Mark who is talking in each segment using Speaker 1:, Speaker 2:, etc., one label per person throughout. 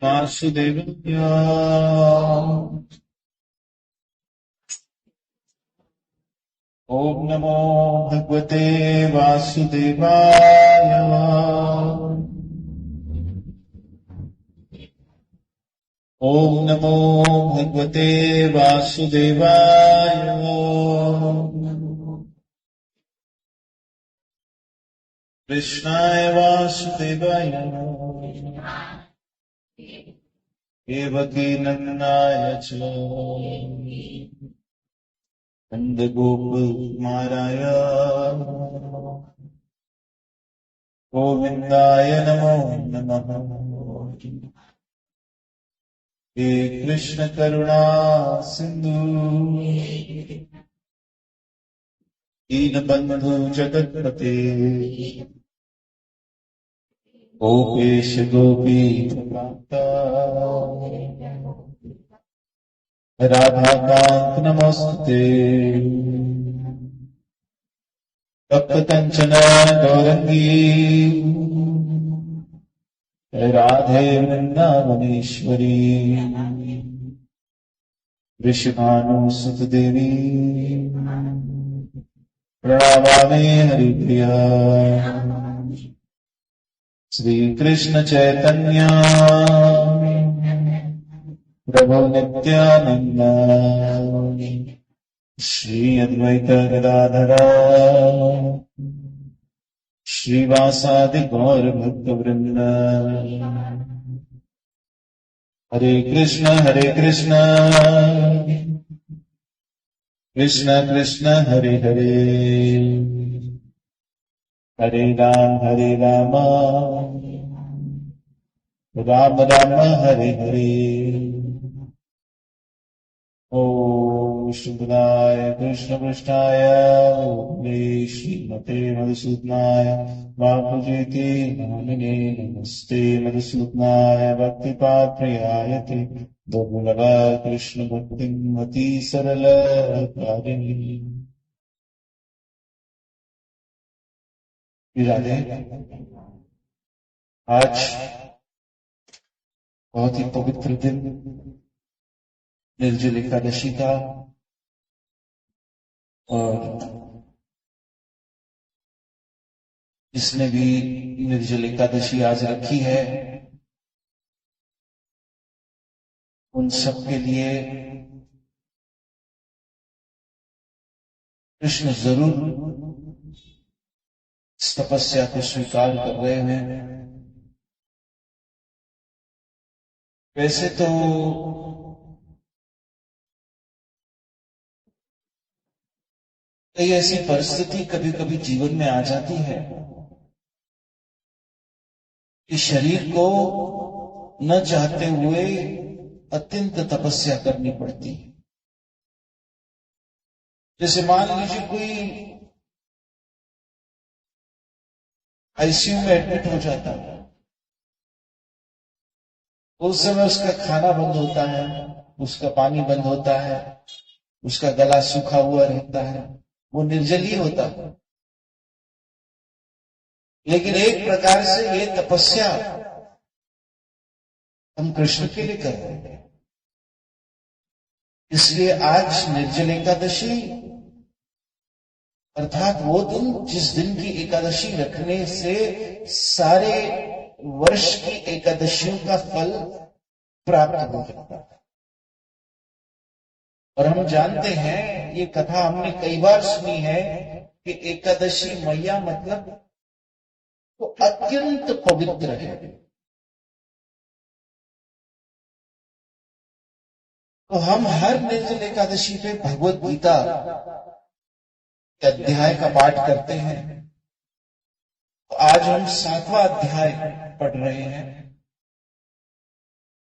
Speaker 1: वासुदेवाय। ओम नमो भगवते वासुदेवाय। ओम नमो भगवते वासुदेवाय। कृष्णाय वासुदेवाय देवकी नंदनाय च नंदगोपकुमाराय गोविंदाय नमो नमः। हे कृष्ण करुणा सिंधु दीनबंधु जगत्पते गोपेश गोपीकांत राधाकांत नमोस्तुते। तप्त कंचन गौरंगी राधे वृंदावनेश्वरी वृषभानुसुत देवी प्रणमामि हरिप्रिया। श्री कृष्ण चैतन्य प्रभु नित्यानंद श्री अद्वैत गदाधर श्रीवासादि गौर भक्त वृंद। हरे कृष्ण कृष्ण कृष्ण हरे हरे हरे राम राम राम हरे हरे। ओम शुभदाय कृष्ण पृष्ठाय श्रीमते मधुसूदनाय वाकुजेति नामिने नमस्ते मधुसूदनाय भक्तिपात्रयायते दुर्लभ कृष्ण भक्तिमती सरल कारिणी। राधे। आज बहुत ही पवित्र दिन निर्जल एकादशी का, और जिसने भी निर्जल एकादशी आज रखी है उन सब के लिए कृष्ण जरूर इस तपस्या को स्वीकार कर रहे हैं। वैसे तो कई ऐसी परिस्थिति कभी कभी जीवन में आ जाती है कि शरीर को न चाहते हुए अत्यंत तपस्या करनी पड़ती है। जैसे मान लीजिए कोई आईसीयू में एडमिट हो जाता है, उस समय उसका खाना बंद होता है, उसका पानी बंद होता है, उसका गला सूखा हुआ रहता है, वो निर्जल ही होता है। लेकिन एक प्रकार से ये तपस्या हम कृष्ण के लिए कर रहे हैं। इसलिए आज निर्जल एकादशी अर्थात वो दिन जिस दिन की एकादशी रखने से सारे वर्ष की एकादशियों का फल प्राप्त हो जाता है। और हम जानते हैं, ये कथा हमने कई बार सुनी है कि एकादशी मैया मतलब वो अत्यंत पवित्र है। तो हम हर निर्जल एकादशी पे भगवत गीता के अध्याय का पाठ करते हैं। तो आज हम 7वां अध्याय पढ़ रहे हैं।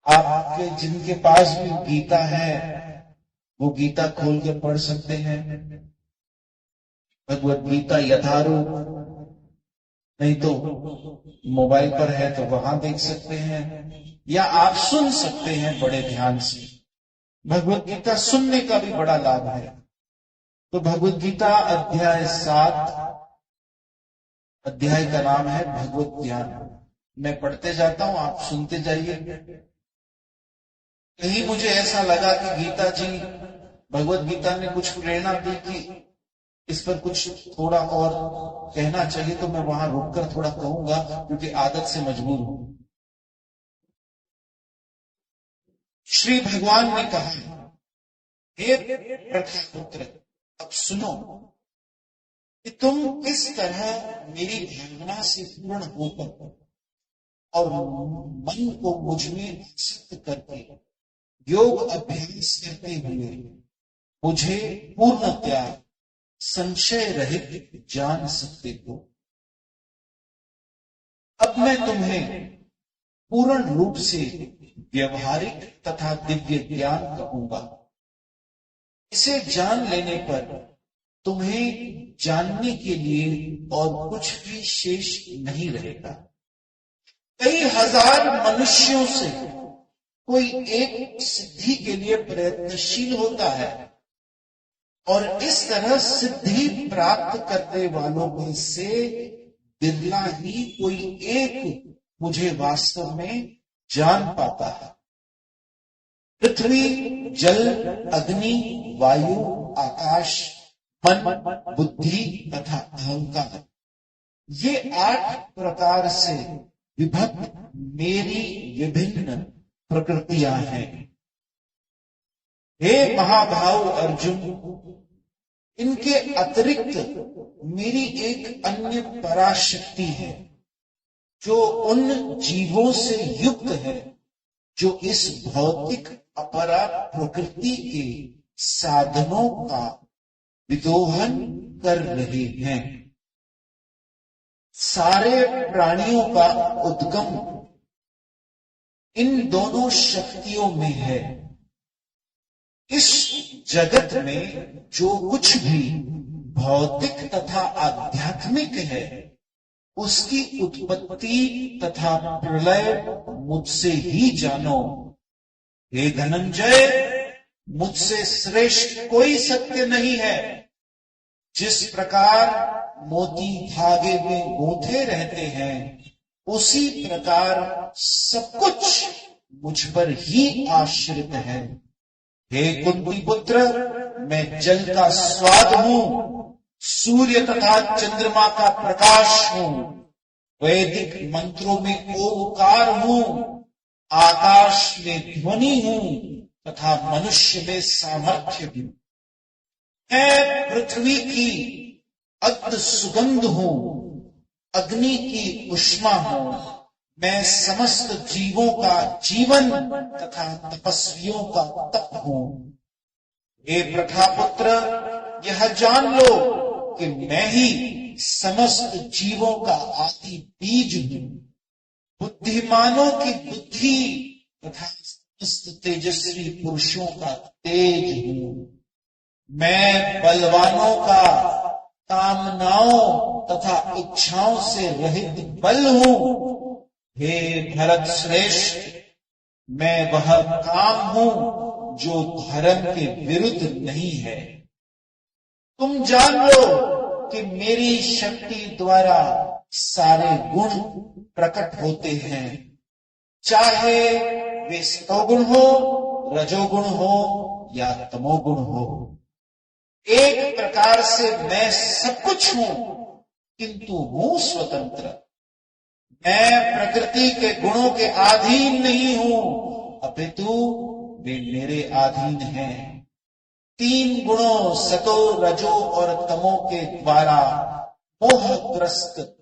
Speaker 1: आपके जिनके पास भी गीता है वो गीता खोल के पढ़ सकते हैं। भगवत गीता यथारूप, नहीं तो मोबाइल पर है तो वहां देख सकते हैं, या आप सुन सकते हैं बड़े ध्यान से। भगवत गीता सुनने का भी बड़ा लाभ है। तो भगवत गीता अध्याय 7, अध्याय का नाम है भगवत ज्ञान। मैं पढ़ते जाता हूं, आप सुनते जाइए। कहीं मुझे ऐसा लगा कि गीता जी, भगवत गीता ने कुछ प्रेरणा दी कि इस पर कुछ थोड़ा और कहना चाहिए, तो मैं वहां रुककर थोड़ा कहूंगा, क्योंकि आदत से मजबूर हूं। श्री भगवान ने कहा, हे प्रथापुत्र, अब सुनो कि तुम किस तरह मेरी भावना से पूर्ण होकर और मन को मुझ में आसक्त करके योग अभ्यास करते हुए मुझे पूर्णतया संशय रहित जान सकते हो। अब मैं तुम्हें पूर्ण रूप से व्यवहारिक तथा दिव्य ज्ञान कहूंगा। इसे जान लेने पर तुम्हें जानने के लिए और कुछ भी शेष नहीं रहेगा। कई हजार मनुष्यों से कोई एक सिद्धि के लिए प्रयत्नशील होता है, और इस तरह सिद्धि प्राप्त करने वालों में से बिरला ही कोई एक मुझे वास्तव में जान पाता है। पृथ्वी, जल, अग्नि, वायु, आकाश, मन, बुद्धि तथा अहंकार, ये 8 प्रकार से विभक्त मेरी विभिन्न प्रकृतियां हैं। हे महाभाव अर्जुन, इनके अतिरिक्त मेरी एक अन्य पराशक्ति है, जो उन जीवों से युक्त है जो इस भौतिक अपरा प्रकृति के साधनों का विदोहन कर रहे हैं। सारे प्राणियों का उद्गम इन दोनों शक्तियों में है। इस जगत में जो कुछ भी भौतिक तथा आध्यात्मिक है, उसकी उत्पत्ति तथा प्रलय मुझसे ही जानो। हे धनंजय, मुझसे श्रेष्ठ कोई सत्य नहीं है। जिस प्रकार मोती धागे में गूंथे रहते हैं, उसी प्रकार सब कुछ मुझ पर ही आश्रित है। हे कुंती पुत्र, मैं जल का स्वाद हूं, सूर्य तथा चंद्रमा का प्रकाश हूं, वैदिक मंत्रों में ओंकार हूं, आकाश में ध्वनि हूं तथा मनुष्य में सामर्थ्य हूं। मैं पृथ्वी की अद्भुत सुगंध हूं, अग्नि की उष्मा हूं, मैं समस्त जीवों का जीवन तथा तपस्वियों का तप हूं। हे प्रथापुत्र, यह जान लो कि मैं ही समस्त जीवों का आदि बीज हूं, बुद्धिमानों की बुद्धि तथा समस्त तेजस्वी पुरुषों का तेज हूं। मैं बलवानों का कामनाओं तथा इच्छाओं से रहित बल हूं। हे भरत श्रेष्ठ, मैं वह काम हूं जो धर्म के विरुद्ध नहीं है। तुम जान लो कि मेरी शक्ति द्वारा सारे गुण प्रकट होते हैं, चाहे वे सतोगुण हो, रजोगुण हो या तमोगुण हो। एक प्रकार से मैं सब कुछ हूं, किंतु हूं स्वतंत्र। मैं प्रकृति के गुणों के अधीन नहीं हूं, अपितु वे मेरे अधीन हैं। 3 गुणों सतो, रजो और तमो के द्वारा मोहग्रस्त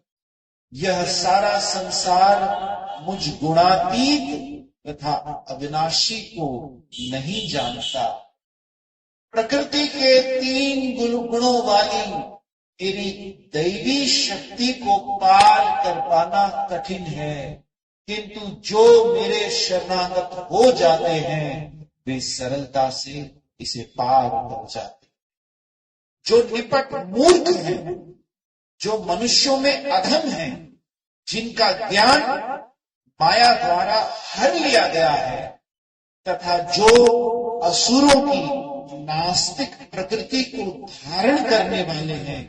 Speaker 1: यह सारा संसार मुझ गुणातीत तथा अविनाशी को नहीं जानता। प्रकृति के 3 गुणों वाली मेरी दैवी शक्ति को पार कर पाना कठिन है, किंतु जो मेरे शरणागत हो जाते हैं, वे सरलता से इसे पार कर जाते। जो निपट मूर्ख हैं, जो मनुष्यों में अधम हैं, जिनका ज्ञान माया द्वारा हर लिया गया है, तथा जो असुरों की नास्तिक प्रकृति को धारण करने वाले हैं,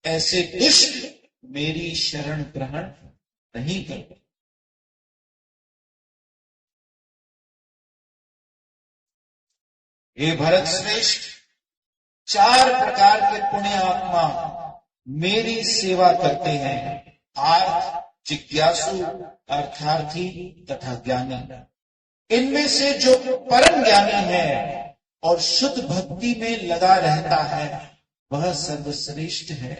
Speaker 1: ऐसे दुष्ट मेरी शरण ग्रहण नहीं करते। हे भरत श्रेष्ठ, 4 प्रकार के पुण्य आत्मा मेरी सेवा करते हैं, आर्थ, जिज्ञासु, अर्थार्थी तथा ज्ञानी। इनमें से जो परम ज्ञानी है और शुद्ध भक्ति में लगा रहता है वह सर्वश्रेष्ठ है,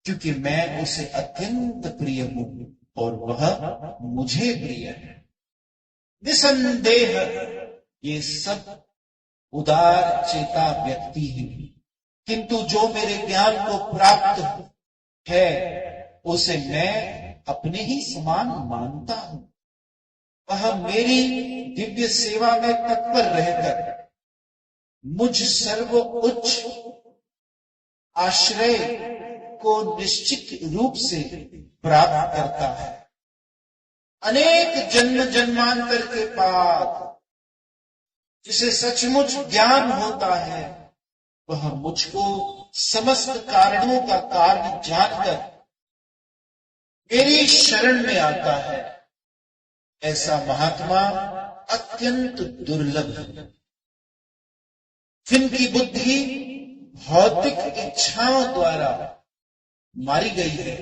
Speaker 1: क्योंकि मैं उसे अत्यंत प्रिय हूं और वह मुझे प्रिय है। निसंदेह ये सब उदार चेता व्यक्ति है, किंतु जो मेरे ज्ञान को प्राप्त है उसे मैं अपने ही समान मानता हूं। वह मेरी दिव्य सेवा में तत्पर रहकर मुझ सर्वोच्च आश्रय को निश्चित रूप से प्राप्त करता है। अनेक जन्म जन्मांतर के बाद जिसे सचमुच ज्ञान होता है वह मुझको समस्त कारणों का कारण जानकर मेरी शरण में आता है। ऐसा महात्मा अत्यंत दुर्लभ है। जिनकी बुद्धि भौतिक इच्छाओं द्वारा मारी गई है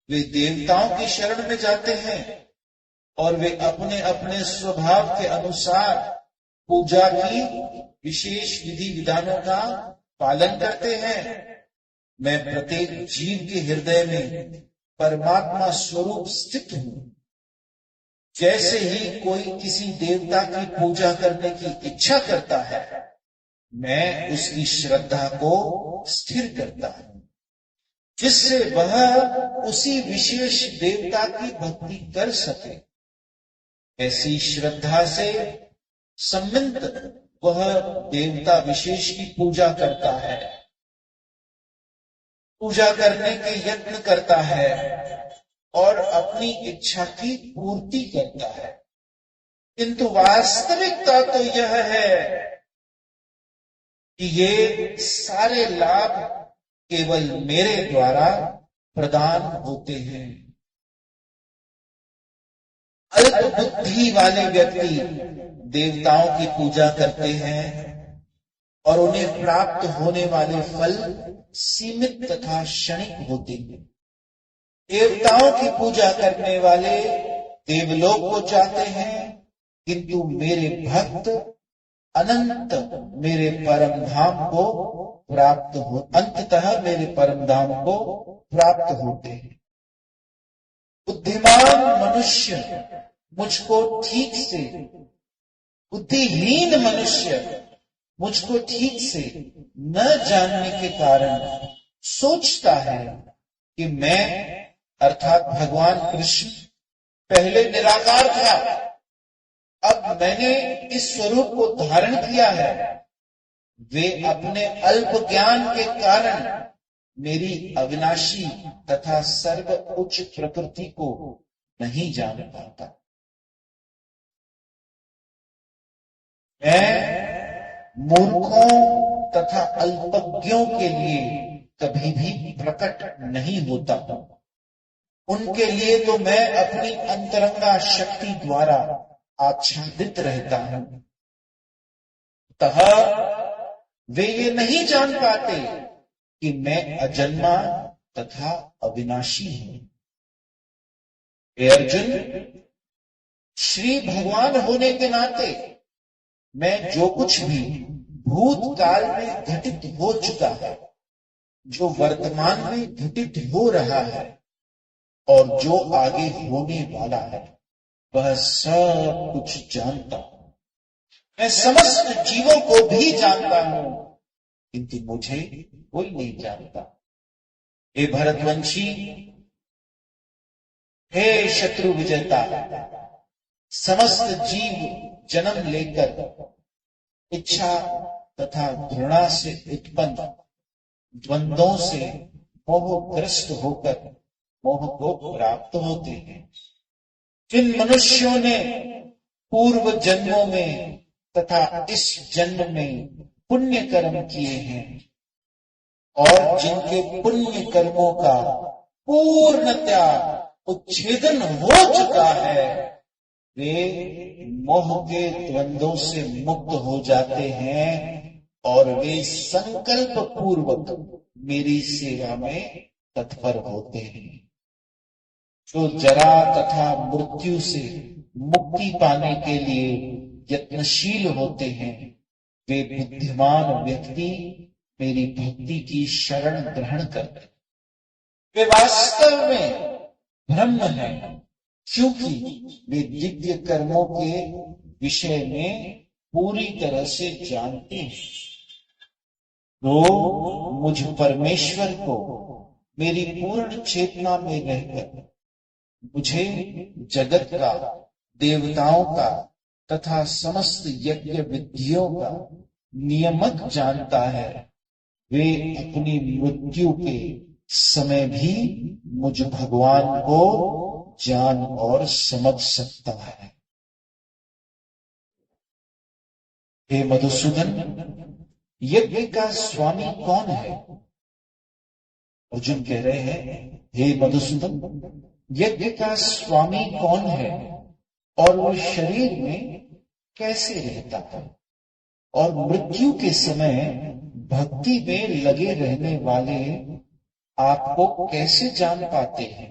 Speaker 1: वे देवताओं की शरण में जाते हैं और वे अपने अपने स्वभाव के अनुसार पूजा की विशेष विधि विधानों का पालन करते हैं। मैं प्रत्येक जीव के हृदय में परमात्मा स्वरूप स्थित हूं। जैसे ही कोई किसी देवता की पूजा करने की इच्छा करता है मैं उसकी श्रद्धा को स्थिर करता हूं, जिससे वह उसी विशेष देवता की भक्ति कर सके। ऐसी श्रद्धा से सम्मिलित वह देवता विशेष की पूजा करता है, पूजा करने के यत्न करता है और अपनी इच्छा की पूर्ति करता है। किंतु वास्तविकता तो यह है कि ये सारे लाभ केवल मेरे द्वारा प्रदान होते हैं। अल्प बुद्धि वाले व्यक्ति देवताओं की पूजा करते हैं और उन्हें प्राप्त होने वाले फल सीमित तथा क्षणिक होते हैं। देवताओं की पूजा करने वाले देवलोक को जाते हैं, किंतु मेरे भक्त अनंत मेरे परम धाम को प्राप्त हो अंततः मेरे परम धाम को प्राप्त होते हैं। बुद्धिमान मनुष्य मुझको ठीक से, बुद्धिहीन मनुष्य मुझको ठीक से न जानने के कारण सोचता है कि मैं अर्थात भगवान कृष्ण पहले निराकार था, अब मैंने इस स्वरूप को धारण किया है। वे अपने अल्प ज्ञान के कारण मेरी अविनाशी तथा सर्व उच्च प्रकृति को नहीं जान पाता। मैं मूर्खों तथा अल्पज्ञों के लिए कभी भी प्रकट नहीं होता हूं। उनके लिए तो मैं अपनी अंतरंगा शक्ति द्वारा आच्छादित रहता हूं। अतः वे ये नहीं जान पाते कि मैं अजन्मा तथा अविनाशी हूं। हे अर्जुन, श्री भगवान होने के नाते मैं जो कुछ भी भूतकाल में घटित हो चुका है, जो वर्तमान में घटित हो रहा है और जो आगे होने वाला है, वह सब कुछ जानता हूं। मैं समस्त जीवों को भी जानता हूं, किंतु मुझे कोई नहीं जानता। हे भरतवंशी, हे शत्रु विजेता, समस्त जीव जन्म लेकर इच्छा तथा घृणा से उत्पन्न द्वंद्वों से मोहग्रस्त होकर मोह को प्राप्त होते हैं। जिन मनुष्यों ने पूर्व जन्मों में तथा इस जन्म में पुण्य कर्म किए हैं और जिनके पुण्य कर्मों का पूर्णतया उच्छेदन हो चुका है, वे मोह के द्वंद्वों से मुक्त हो जाते हैं और वे संकल्प पूर्वक मेरी सेवा में तत्पर होते हैं। जो जरा तथा मृत्यु से मुक्ति पाने के लिए यत्नशील होते हैं, वे बुद्धिमान व्यक्ति मेरी भक्ति की शरण ग्रहण करते हैं। वे वास्तव में ब्रह्म हैं, क्योंकि वे दिव्य कर्मों के विषय में पूरी तरह से जानते हैं। तो मुझ परमेश्वर को मेरी पूर्ण चेतना में रहकर मुझे जगत का, देवताओं का तथा समस्त यज्ञ विधियों का नियमक जानता है, वे अपनी मृत्यु के समय भी मुझ भगवान को जान और समझ सकता है। हे मधुसूदन, यज्ञ का स्वामी कौन है? अर्जुन कह रहे हैं, हे मधुसूदन, यज्ञ का स्वामी कौन है और वो शरीर में कैसे रहता है और मृत्यु के समय भक्ति में लगे रहने वाले आपको कैसे जान पाते हैं?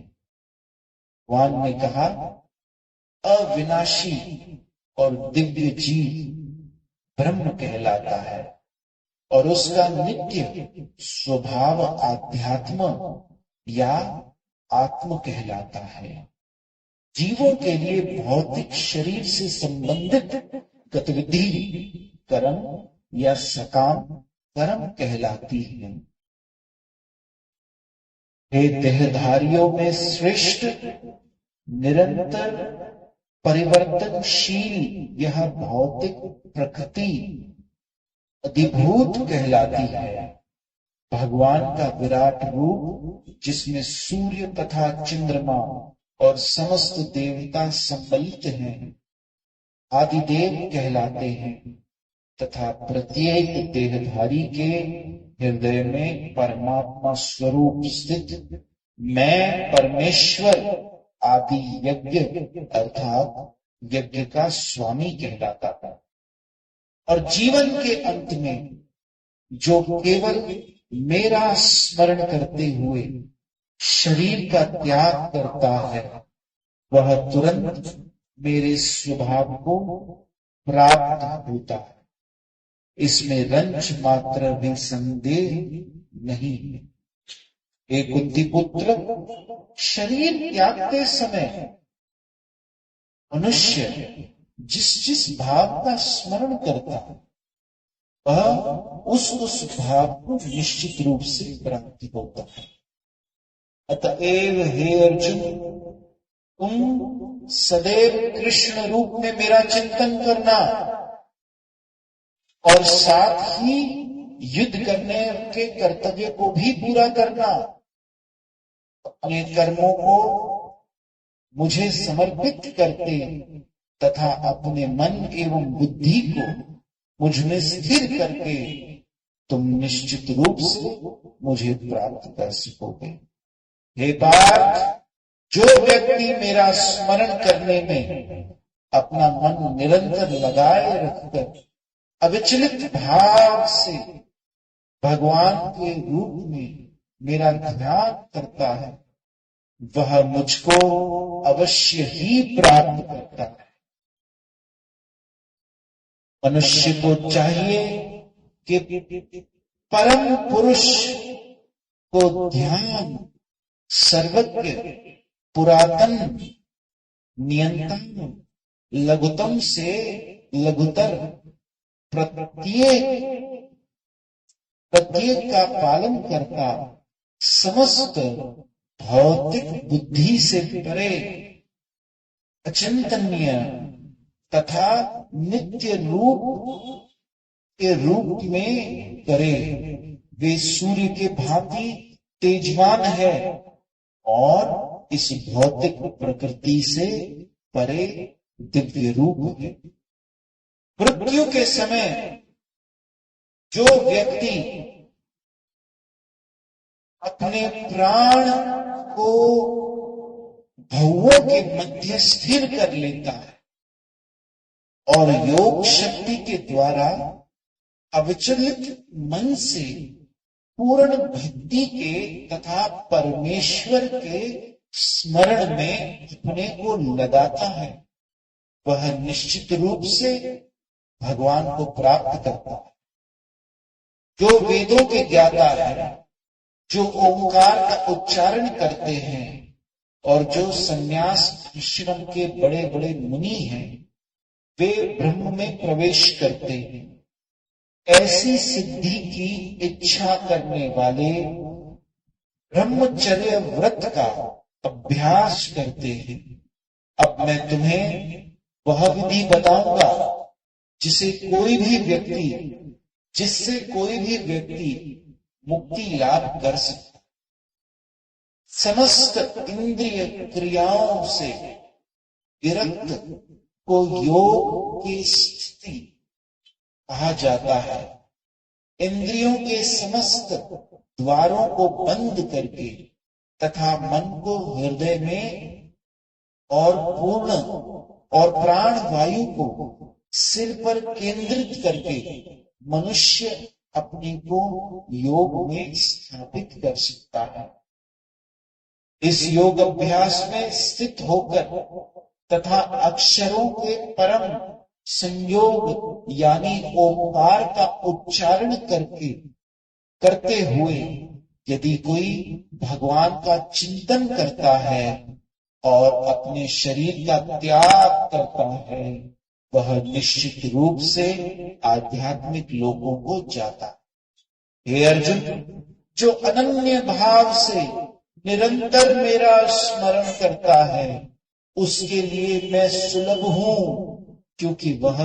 Speaker 1: भगवान ने कहा, अविनाशी और दिव्य जीव ब्रह्म कहलाता है और उसका नित्य स्वभाव आध्यात्म या आत्म कहलाता है। जीवों के लिए भौतिक शरीर से संबंधित गतिविधि कर्म या सकाम कर्म कहलाती है। हे देहधारियों में श्रेष्ठ, निरंतर परिवर्तनशील यह भौतिक प्रकृति अधिभूत कहलाती है। भगवान का विराट रूप, जिसमें सूर्य तथा चंद्रमा और समस्त देवता सम्मिलित हैं, आदिदेव कहलाते हैं तथा प्रत्येक देहधारी के हृदय में परमात्मा स्वरूप स्थित मैं परमेश्वर आदि यज्ञ अर्थात यज्ञ का स्वामी कहलाता था। और जीवन के अंत में जो केवल मेरा स्मरण करते हुए शरीर का त्याग करता है, वह तुरंत मेरे स्वभाव को प्राप्त होता है। इसमें रंच मात्र भी संदेह नहीं है। हे कुंती पुत्र, शरीर त्यागते समय मनुष्य जिस जिस भाव का स्मरण करता है, वह उस भाव को निश्चित रूप से प्राप्ति होता है। अतएव हे अर्जुन, तुम सदैव कृष्ण रूप में मेरा चिंतन करना और साथ ही युद्ध करने के कर्तव्य को भी पूरा करना। अपने कर्मों को मुझे समर्पित करते तथा अपने मन एवं बुद्धि को मुझ में स्थिर करके तुम निश्चित रूप से मुझे प्राप्त कर सकोगे। हे पार्थ, जो व्यक्ति मेरा स्मरण करने में अपना मन निरंतर लगाए रखकर अविचलित भाव से भगवान के रूप में मेरा ध्यान करता है, वह मुझको अवश्य ही प्राप्त करता है। मनुष्य को चाहिए कि परम पुरुष को ध्यान, सर्वज्ञ, पुरातन, नियंत्रण, लघुतम से लघुतर प्रत्येक का पालन करता, समस्त भौतिक बुद्धि से परे, अचिंतनीय तथा नित्य रूप के रूप में करे। वे सूर्य के भांति तेजवान है और इस भौतिक प्रकृति से परे दिव्य रूप है। मृत्यु के समय जो व्यक्ति अपने प्राण को भवों के मध्य स्थिर कर लेता है, और योग शक्ति के द्वारा अविचलित मन से पूर्ण भक्ति के तथा परमेश्वर के स्मरण में अपने को लगाता है, वह निश्चित रूप से भगवान को प्राप्त करता है। जो वेदों के ज्ञाता है, जो ओंकार का उच्चारण करते हैं और जो संन्यास आश्रम के बड़े बड़े मुनि हैं, वे ब्रह्म में प्रवेश करते हैं। ऐसी सिद्धि की इच्छा करने वाले ब्रह्मचर्य व्रत का अभ्यास करते हैं। अब मैं तुम्हें वह विधि बताऊंगा जिससे कोई भी व्यक्ति मुक्ति लाभ कर सकता है। समस्त इंद्रिय क्रियाओं से विरक्त को योग की स्थिति कहा जाता है। इंद्रियों के समस्त द्वारों को बंद करके तथा मन को हृदय में और प्राण वायु को सिर पर केंद्रित करके मनुष्य अपने को योग में स्थापित कर सकता है। इस योग अभ्यास में स्थित होकर तथा अक्षरों के परम संयोग यानी ओंकार का उच्चारण करते हुए यदि कोई भगवान का चिंतन करता है और अपने शरीर का त्याग करता है, वह निश्चित रूप से आध्यात्मिक लोकों को जाता है। हे अर्जुन, जो अनन्य भाव से निरंतर मेरा स्मरण करता है, उसके लिए मैं सुलभ हूं, क्योंकि वह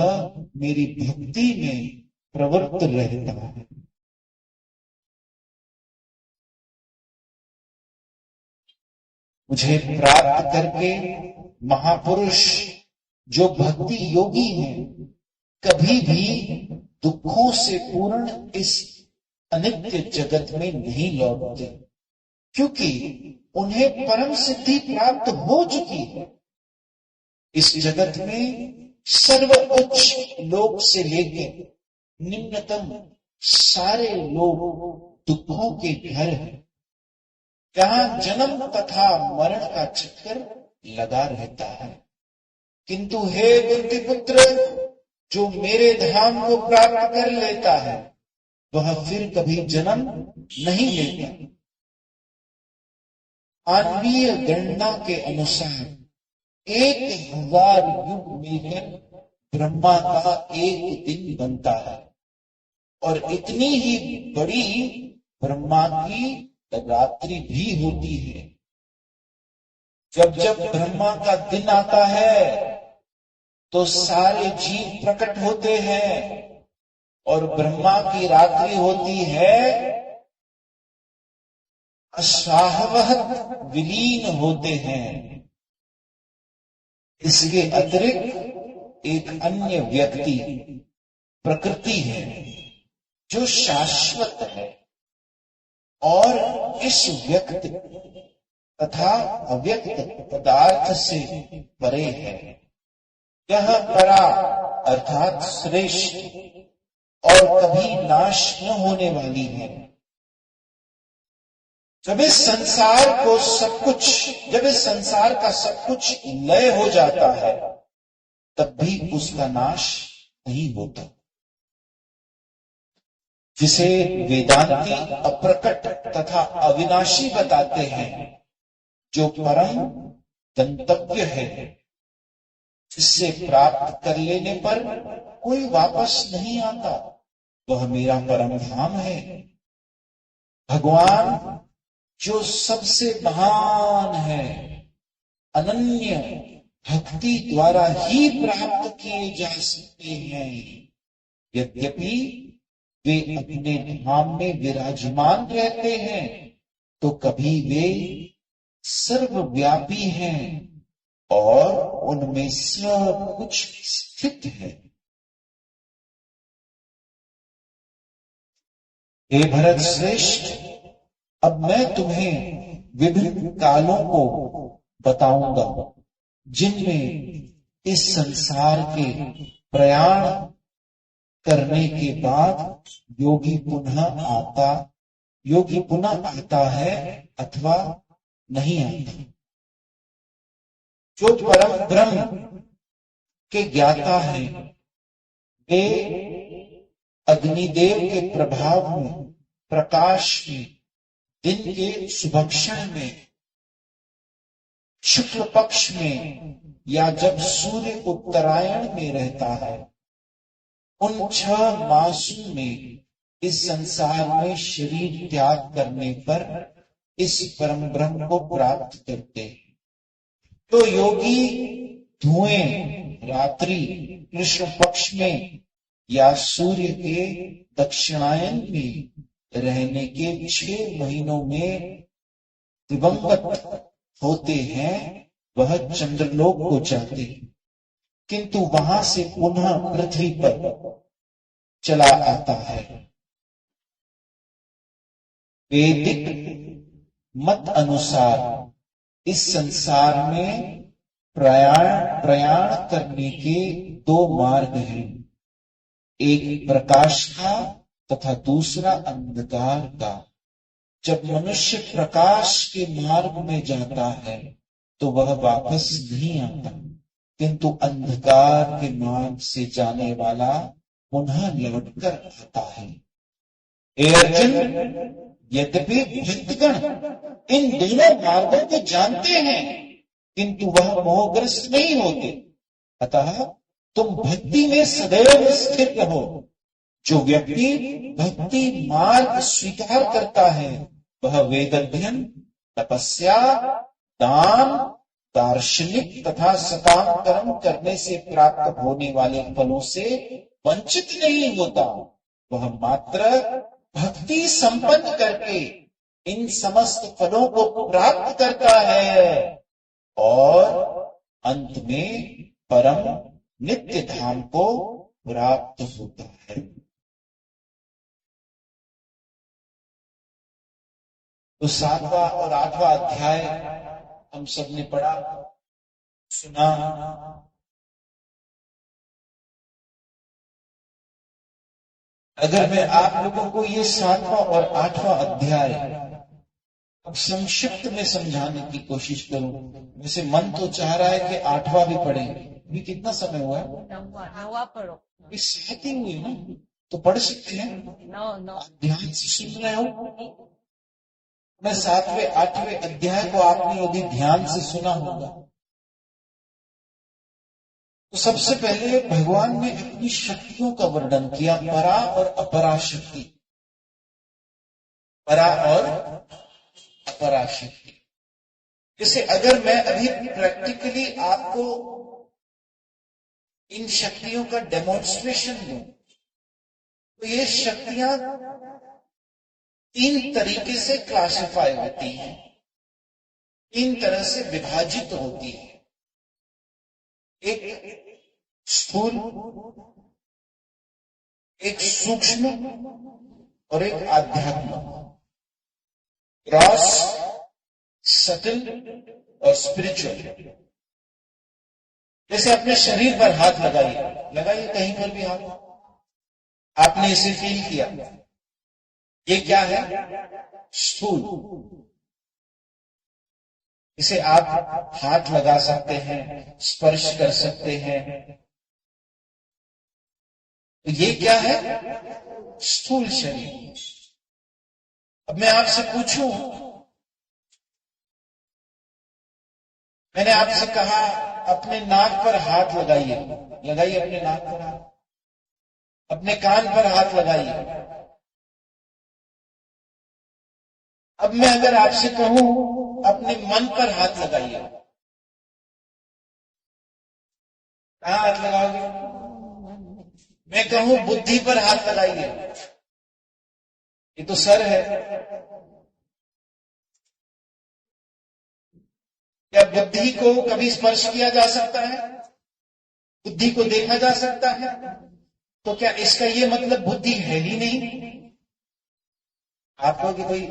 Speaker 1: मेरी भक्ति में प्रवृत्त रहता है। मुझे प्राप्त करके महापुरुष जो भक्ति योगी हैं, कभी भी दुखों से पूर्ण इस अनित्य जगत में नहीं लौटते, क्योंकि उन्हें परम सिद्धि प्राप्त हो चुकी है। इस जगत में सर्वोच्च लोक से लेकर निम्नतम सारे लोग दुखों के घर हैं, जहां जन्म तथा मरण का चक्कर लगा रहता है। किंतु हे कुंती पुत्र, जो मेरे धाम को प्राप्त कर लेता है, वह फिर कभी जन्म नहीं लेता। मानवीय गणना के अनुसार 1000 युग में ब्रह्मा का एक दिन बनता है, और इतनी ही बड़ी ब्रह्मा की रात्रि भी होती है। जब जब ब्रह्मा का दिन आता है तो सारे जीव प्रकट होते हैं, और ब्रह्मा की रात्रि होती है अश्वाहवत विलीन होते हैं। इसके अतिरिक्त एक अन्य व्यक्ति प्रकृति है जो शाश्वत है, और इस व्यक्त तथा अव्यक्त पदार्थ से परे है। यह परा अर्थात श्रेष्ठ और कभी नाश न होने वाली है। जब इस संसार का सब कुछ लय हो जाता है, तब भी उसका नाश नहीं होता, जिसे वेदांती अप्रकट तथा अविनाशी बताते हैं, जो परम गंतव्य है, जिससे प्राप्त कर लेने पर कोई वापस नहीं आता, वह मेरा परम धाम है। भगवान जो सबसे महान है, अनन्य भक्ति द्वारा ही प्राप्त किए जा सकते हैं। यद्यपि वे अपने धाम में विराजमान रहते हैं, तो कभी वे सर्वव्यापी हैं और उनमें सब कुछ स्थित है। हे भरत श्रेष्ठ, अब मैं तुम्हें विभिन्न कालों को बताऊंगा, जिनमें इस संसार के प्रयाण करने के बाद योगी पुनः आता है अथवा नहीं आता। जो परम ब्रह्म के ज्ञाता है वे अग्निदेव के प्रभाव में, प्रकाश में, दिन के शुभक्षण में, शुक्ल पक्ष में या जब सूर्य उत्तरायण में रहता है, उन 6 मासों में इस संसार में शरीर त्याग करने पर इस परम ब्रह्म को प्राप्त करते हैं। तो योगी धुएं रात्रि कृष्ण पक्ष में या सूर्य के दक्षिणायन में रहने के 6 महीनों में दिवंगत होते हैं, वह चंद्रलोक को जाते हैं, किंतु वहां से पुनः पृथ्वी पर चला आता है। वैदिक मत अनुसार इस संसार में प्रयाण करने के 2 मार्ग हैं, एक प्रकाश का तथा दूसरा अंधकार का। जब मनुष्य प्रकाश के मार्ग में जाता है तो वह वापस नहीं आता, किंतु अंधकार के मार्ग से जाने वाला पुनः लौटकर आता है। हे अर्जुन, यद्यपि भक्तगण इन दोनों मार्गों को जानते हैं, किंतु वह मोहग्रस्त नहीं होते। अतः तुम भक्ति में सदैव स्थिर रहो। जो व्यक्ति भक्ति मार्ग स्वीकार करता है वह वेद अध्ययन, तपस्या, दान, दार्शनिक तथा सकाम कर्म करने से प्राप्त होने वाले फलों से वंचित नहीं होता। वह मात्र भक्ति संपन्न करके इन समस्त फलों को प्राप्त करता है और अंत में परम नित्य धाम को प्राप्त होता है। तो 7वां और 8वां अध्याय हम सबने पढ़ा, सुना। अगर मैं आप लोगों को ये 7वां और 8वां अध्याय अब संक्षिप्त में समझाने की कोशिश करूं, वैसे मन तो चाह रहा है कि 8वां भी पढ़ेंगे। अभी कितना समय हुआ है?
Speaker 2: 9वां पढ़ो।
Speaker 1: अभी 7 ही हुई ना, तो पढ़ सकते हैं। ध्यान से सुन रहे हो? मैं 7वें 8वें अध्याय को आपने यदि ध्यान से सुना होगा तो सबसे पहले भगवान ने अपनी शक्तियों का वर्णन किया, परा और अपरा शक्ति। परा और अपरा शक्ति। जैसे अगर मैं अभी प्रैक्टिकली आपको इन शक्तियों का डेमोन्स्ट्रेशन दूं तो ये शक्तियां 3 तरीके से क्लासिफाई होती हैं, 3 तरह से विभाजित होती है। एक स्थूल, एक सूक्ष्म और एक आध्यात्म। ग्रॉस, सटल और स्पिरिचुअल। जैसे अपने शरीर पर हाथ लगाइए कहीं पर भी हाथ। आपने इसे फील किया, ये क्या है? स्थूल। इसे आप हाथ लगा सकते हैं, स्पर्श कर सकते हैं। तो ये क्या है? स्थूल शरीर। अब मैं आपसे पूछूं, मैंने आपसे कहा अपने नाक पर हाथ लगाइए अपने नाक पर हाथ, अपने कान पर हाथ लगाइए। अब मैं अगर आपसे कहूं अपने मन पर हाथ लगाइए, कहां हाथ लगाओगे? मैं कहूं बुद्धि पर हाथ लगाइए, ये तो सर है। क्या बुद्धि को कभी स्पर्श किया जा सकता है? बुद्धि को देखा जा सकता है? तो क्या इसका ये मतलब बुद्धि है ही नहीं? आपको कि कोई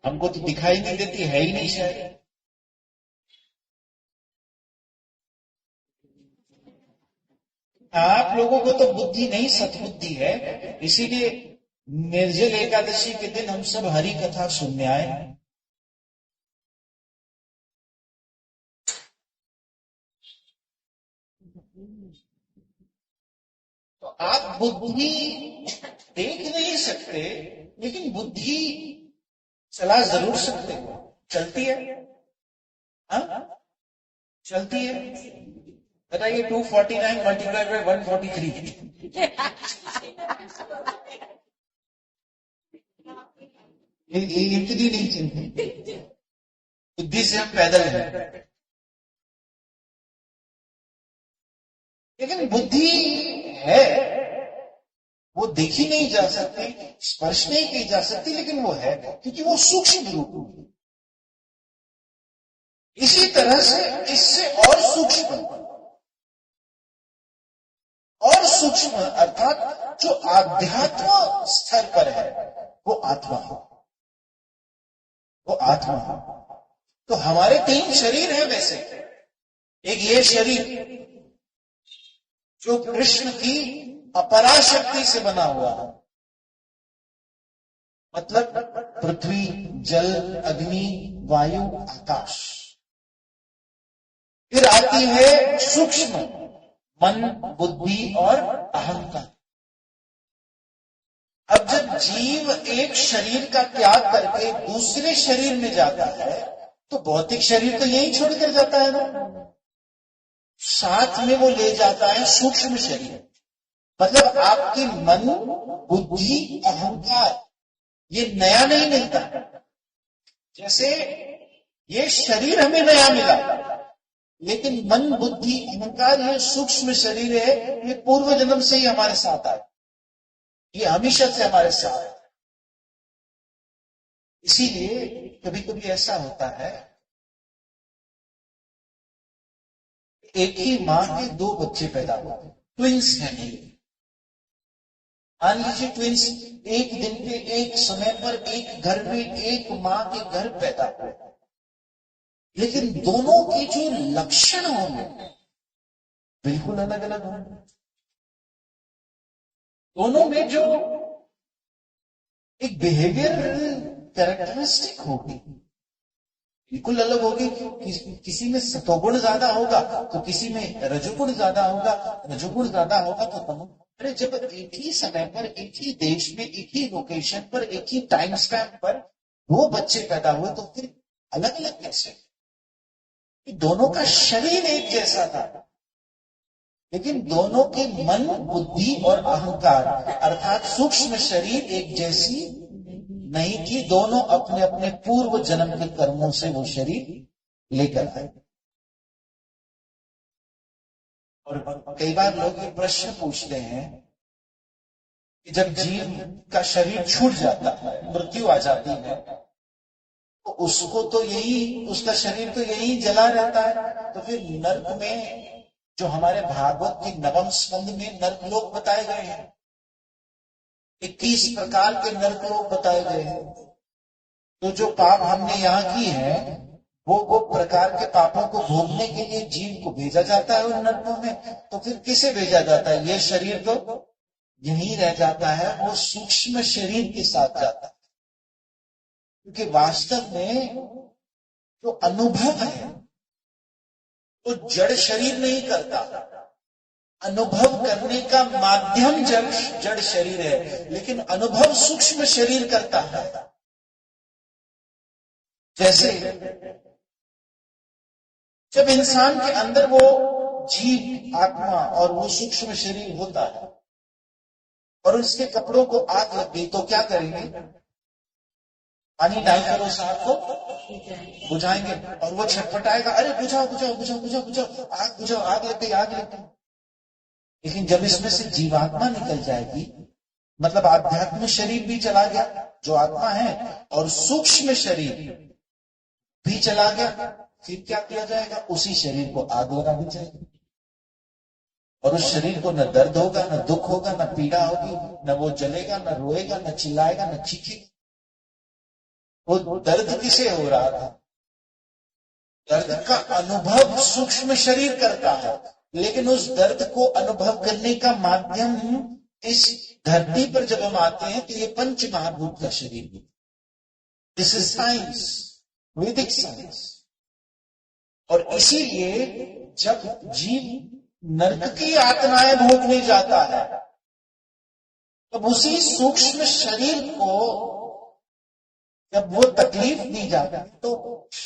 Speaker 1: हमको तो दिखाई नहीं देती, है ही नहीं शायद। आप लोगों को तो बुद्धि नहीं सतबुद्धि है, इसीलिए निर्जल एकादशी के दिन हम सब हरि कथा सुनने आए। तो आप बुद्धि देख नहीं सकते, लेकिन बुद्धि चला जरूर सकते हो। चलती है, हाँ चलती है। बताइए 249 मल्टीप्लाइड बाय 143 इतनी नहीं चलती। बुद्धि से हम पैदल हैं, लेकिन बुद्धि है, वो देखी नहीं जा सकती, स्पर्श नहीं की जा सकती, लेकिन वो है, क्योंकि वो सूक्ष्म रूप है। इसी तरह से इससे और सूक्ष्म अर्थात जो आध्यात्म स्तर पर है वो आत्मा है, वो आत्मा है। तो हमारे 3 शरीर हैं वैसे। एक ये शरीर जो कृष्ण की अपरा शक्ति से बना हुआ है, मतलब पृथ्वी, जल, अग्नि, वायु, आकाश। फिर आती है सूक्ष्म मन, बुद्धि और अहंकार। अब जब जीव एक शरीर का त्याग करके दूसरे शरीर में जाता है, तो भौतिक शरीर तो यही छोड़कर जाता है ना, साथ में वो ले जाता है सूक्ष्म शरीर। मतलब आपकी मन, बुद्धि, अहंकार ये नया नहीं मिलता। जैसे ये शरीर हमें नया मिला, लेकिन मन, बुद्धि, अहंकार ये सूक्ष्म शरीर है, ये पूर्व जन्म से ही हमारे साथ आए, ये हमेशा से हमारे साथ है। इसीलिए कभी कभी ऐसा होता है, एक ही मां के 2 बच्चे पैदा होते, ट्विंस हैं ये। मान लीजिए ट्विंस एक दिन के एक समय पर एक घर में एक मां के घर पैदा हुए, लेकिन दोनों के जो लक्षण होंगे बिल्कुल अलग अलग होंगे। दोनों में जो एक बिहेवियर कैरेक्टरिस्टिक होगी बिल्कुल अलग होगी। किसी में सतोगुण ज्यादा होगा तो किसी में रजोगुण ज्यादा होगा, रजोगुण ज्यादा होगा तो तमोगुण। अरे जब एक ही समय पर, एक ही देश में, एक ही लोकेशन पर, एक ही टाइम स्पैन पर 2 बच्चे पैदा हुए, तो फिर अलग अलग कैसे? दोनों का शरीर एक जैसा था, लेकिन दोनों के मन, बुद्धि और अहंकार अर्थात सूक्ष्म शरीर एक जैसी नहीं थी। दोनों अपने अपने पूर्व जन्म के कर्मों से वो शरीर लेकर आए। और कई बार लोग ये प्रश्न पूछते हैं कि जब जीव का शरीर छूट जाता है, मृत्यु आ जाती है, तो उसको तो यही, उसका शरीर तो यही जला रहता है। तो फिर नर्क में, जो हमारे भागवत के 9वें स्कंद में नर्क लोक बताए गए हैं, 21 प्रकार के नर्क लोक बताए गए हैं। तो जो पाप हमने यहाँ की है, वो प्रकार के पापों को भोगने के लिए जीव को भेजा जाता है उन नरकों में। तो फिर किसे भेजा जाता है? ये शरीर तो यहीं रह जाता है, वो सूक्ष्म शरीर के साथ जाता है, क्योंकि वास्तव में जो अनुभव है वो जड़ शरीर नहीं करता। अनुभव करने का माध्यम जड़ शरीर है, लेकिन अनुभव सूक्ष्म शरीर करता है। जैसे जब इंसान के अंदर वो जीव, आत्मा और वो सूक्ष्म शरीर होता है और उसके कपड़ों को आग लग गई, तो क्या करेंगे? पानी डालकर उस आग को बुझाएंगे और वो छटपटाएगा, अरे बुझाओ बुझाओ बुझाओ बुझाओ बुझाओ, आग बुझाओ, आग लग गई, आग लग गई। लेकिन जब इसमें से जीवात्मा निकल जाएगी, मतलब आध्यात्मिक शरीर भी चला गया जो आत्मा है, और सूक्ष्म शरीर भी चला गया, फिर क्या किया जाएगा? उसी शरीर को आग लगा दी जाएगी और उस शरीर को न दर्द होगा, न दुख होगा, न पीड़ा होगी, न वो जलेगा, न रोएगा, न चिल्लाएगा, न चीखेगा। वो दर्द किसे हो रहा था? दर्द का अनुभव सूक्ष्म शरीर करता है, लेकिन उस दर्द को अनुभव करने का माध्यम इस धरती पर जब हम आते हैं तो ये पंच महाभूत का शरीर है। दिस इज साइंस, वैदिक साइंस। और इसीलिए जब जीव नरक की यातनाएं भोगने जाता है तब उसी सूक्ष्म शरीर को जब वो तकलीफ दी जाती है तो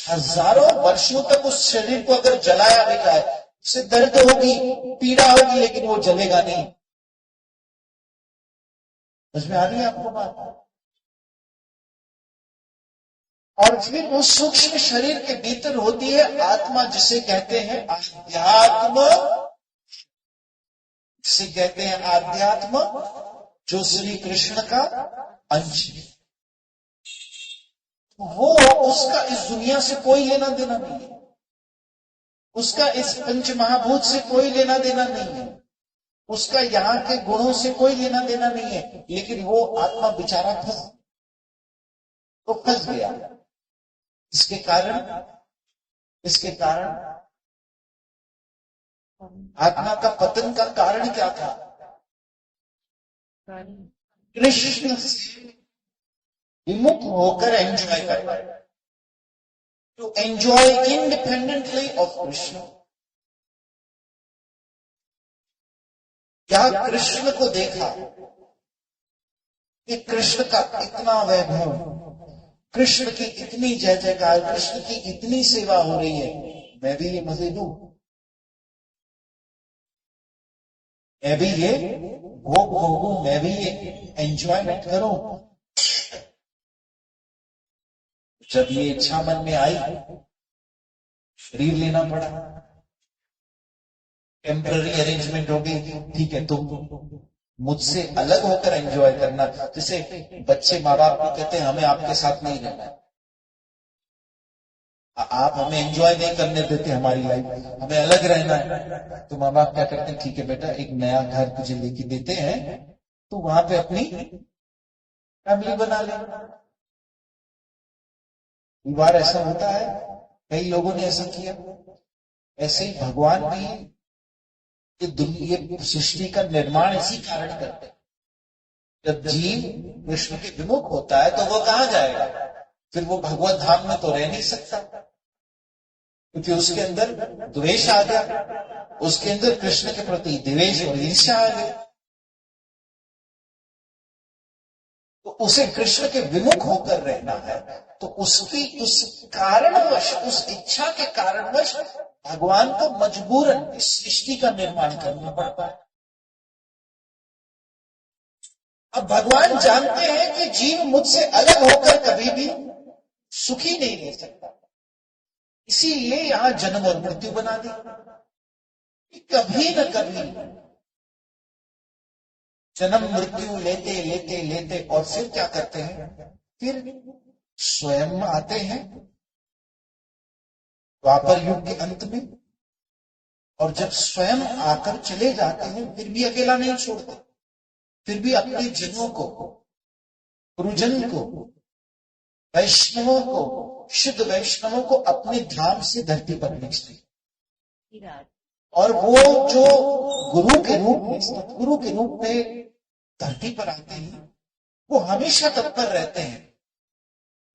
Speaker 1: हजारों वर्षों तक उस शरीर को अगर जलाया भी जाए, उससे दर्द होगी, पीड़ा होगी, लेकिन वो जलेगा नहीं। समझ में आ रही है आपको बात? और फिर उस सूक्ष्म शरीर के भीतर होती है आत्मा, जिसे कहते हैं आध्यात्म, जिसे कहते हैं आध्यात्म, जो श्री कृष्ण का अंश है। वो उसका इस दुनिया से कोई लेना देना नहीं है, उसका इस पंच महाभूत से कोई लेना देना नहीं है, उसका यहाँ के गुणों से कोई लेना देना नहीं है। लेकिन वो आत्मा बेचारा फंस गया। इसके कारण आत्मा का पतन का कारण क्या था? कृष्ण से विमुख होकर एंजॉय करना, to enjoy independently of Krishna. क्या कृष्ण को देखा कि कृष्ण का इतना वैभव, कृष्ण की इतनी जय जयकार, कृष्ण की इतनी सेवा हो रही है, मैं भी ये मजे लूं, मैं भी ये भोग भोगूं, मैं भी ये एंजॉयमेंट करूं। जब ये इच्छा मन में आई, शरीर लेना पड़ा, टेम्पररी अरेंजमेंट हो गई। ठीक है, तुम मुझसे अलग होकर एंजॉय करना। जैसे बच्चे माँ बाप को कहते हैं हमें आपके साथ नहीं रहना है, आप हमें एंजॉय नहीं करने देते हमारी लाइफ, हमें अलग रहना है। तो माँ बाप क्या करते हैं, ठीक है बेटा, एक नया घर तुझे लेके देते हैं, तो वहां पे अपनी फैमिली बना ले। कई बार ऐसा होता है, कई लोगों ने ऐसा किया। ऐसे ही भगवान भी ये सृष्टि का निर्माण इसी कारण करते हैं। जब जीव कृष्ण के विमुख होता है तो वो कहां जाएगा? फिर वो भगवत धाम में तो रह नहीं सकता, क्योंकि उसके अंदर द्वेष आ गया, उसके अंदर कृष्ण के प्रति द्वेष और ईर्ष्या आ गई। तो उसे कृष्ण के विमुख होकर रहना है, तो उसकी उस कारणवश, उस इच्छा के कारणवश भगवान को मजबूरन इस सृष्टि का निर्माण करना पड़ता है। अब भगवान जानते हैं कि जीव मुझसे अलग होकर कभी भी सुखी नहीं रह सकता, इसीलिए यहां जन्म और मृत्यु बना दी। कभी न कभी जन्म मृत्यु लेते लेते लेते और फिर क्या करते हैं, फिर स्वयं आते हैं द्वापर युग के अंत में, और जब स्वयं आकर चले जाते हैं फिर भी अकेला नहीं छोड़ते, फिर भी अपने जनों को, गुरुजन को, वैष्णवों को, शुद्ध वैष्णवों को अपने धाम से धरती पर भेजते। और वो जो गुरु के रूप में, सतगुरु के रूप में धरती पर आते हैं, वो हमेशा तत्पर रहते हैं।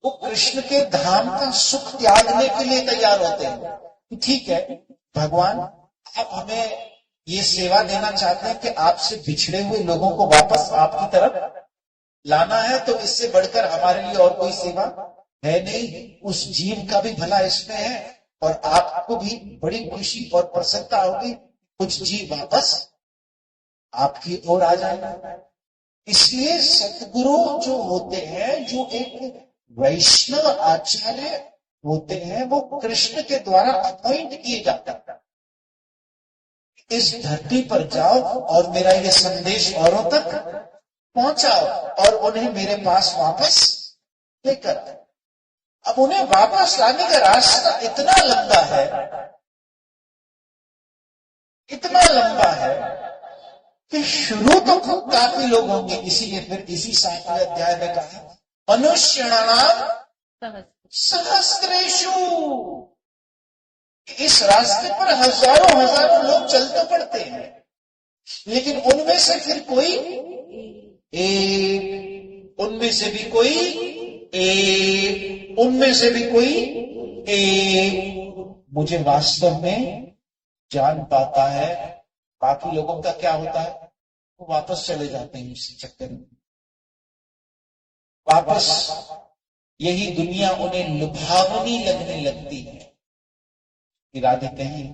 Speaker 1: वो कृष्ण के धाम का सुख त्यागने के लिए तैयार होते हैं। ठीक है भगवान, आप हमें ये सेवा देना चाहते हैं कि आपसे बिछड़े हुए लोगों को वापस आपकी तरफ लाना है, तो इससे बढ़कर हमारे लिए और कोई सेवा है नहीं। उस जीव का भी भला इसमें है और आपको भी बड़ी खुशी और प्रसन्नता होगी, कुछ जीव वापस आपकी ओर आ जाएगा। इसलिए सतगुरु जो होते हैं, जो एक वैष्णव आचार्य होते हैं, वो कृष्ण के द्वारा अपॉइंट किए जाते हैं। इस धरती पर जाओ और मेरा ये संदेश औरों तक पहुंचाओ और उन्हें मेरे पास वापस लेकर आओ। अब उन्हें वापस लाने का रास्ता इतना लंबा है, इतना लंबा है कि शुरू तो खूब काफी लोग होंगे। इसीलिए फिर इसी 7वें अध्याय में कहा मनुष्याणाम सहस्रेषु, इस रास्ते पर हजारों हजारों लोग चल तो पड़ते हैं, लेकिन उनमें से फिर कोई एक, उनमें से भी कोई एक, उनमें से भी कोई एक मुझे वास्तव में जान पाता है। बाकी लोगों का क्या होता है, वो वापस चले जाते हैं इसी चक्कर में। वापस यही दुनिया उन्हें लुभावनी लगने लगती है। राधे कहीं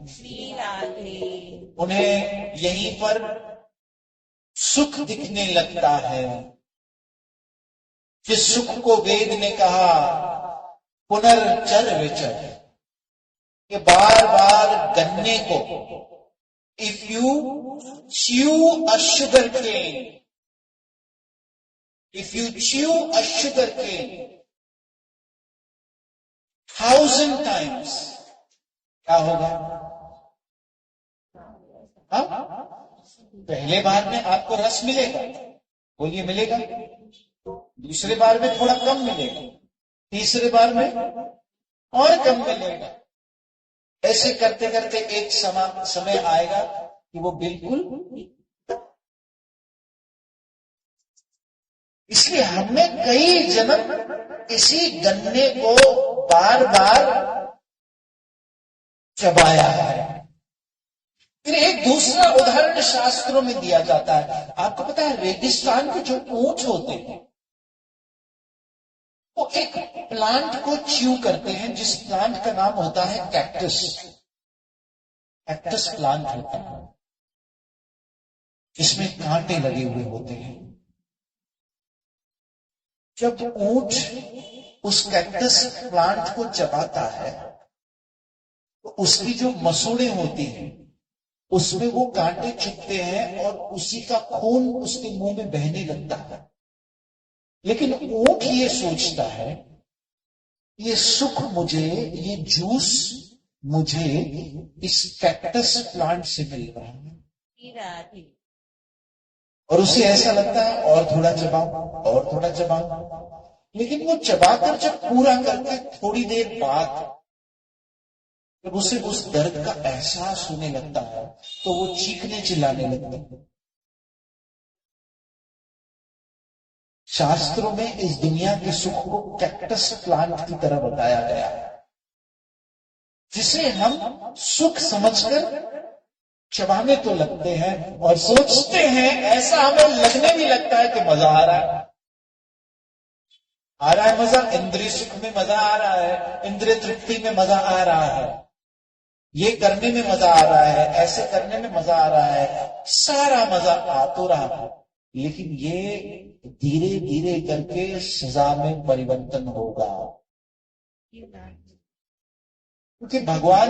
Speaker 1: उन्हें यहीं पर सुख दिखने लगता है। जिस सुख को वेद ने कहा पुनर्चर विचर, कि बार बार गन्ने को, if you chew a sugar cane, if you chew a sugar cane 1000 times, क्या होगा? हाँ, पहले बार में आपको रस मिलेगा, बोलिए मिलेगा। दूसरे बार में थोड़ा कम मिलेगा, तीसरे बार में और कम मिलेगा। ऐसे करते करते एक समय आएगा कि वो बिल्कुल। इसलिए हमने कई जन्म इसी गन्ने को बार बार चबाया है। फिर एक दूसरा उदाहरण शास्त्रों में दिया जाता है। आपको पता है रेगिस्तान के जो ऊंट होते हैं वो एक प्लांट को च्यू करते हैं, जिस प्लांट का नाम होता है कैक्टस। कैक्टस प्लांट होता है, इसमें कांटे लगे हुए होते हैं। जब ऊंट उस कैक्टस प्लांट को चबाता है तो उसकी जो मसूड़े होती हैं उसमें वो कांटे चुभते हैं और उसी का खून उसके मुंह में बहने लगता है। लेकिन ऊंट ये सोचता है ये सुख मुझे, ये जूस मुझे इस कैक्टस प्लांट से मिल रहा है, और उसे ऐसा लगता है और थोड़ा चबाऊं, और थोड़ा चबाऊं। लेकिन वो चबाकर जब पूरा करके थोड़ी देर बाद जब उसे उस दर्द का एहसास होने लगता है तो वो चीखने चिल्लाने लगता है। शास्त्रों में इस दुनिया के सुख को कैक्टस प्लांट की तरह बताया गया है, जिसे हम सुख समझकर चबाने तो लगते हैं और सोचते हैं, ऐसा हमें लगने भी लगता है कि मजा आ रहा है। आ रहा है मजा, इंद्रिय सुख में मजा आ रहा है, इंद्रिय तृप्ति में मजा आ रहा है, ये करने में मजा आ रहा है, ऐसे करने में मजा आ रहा है, सारा मजा आ तो रहा है। लेकिन ये धीरे धीरे करके सजा में परिवर्तन होगा, क्योंकि भगवान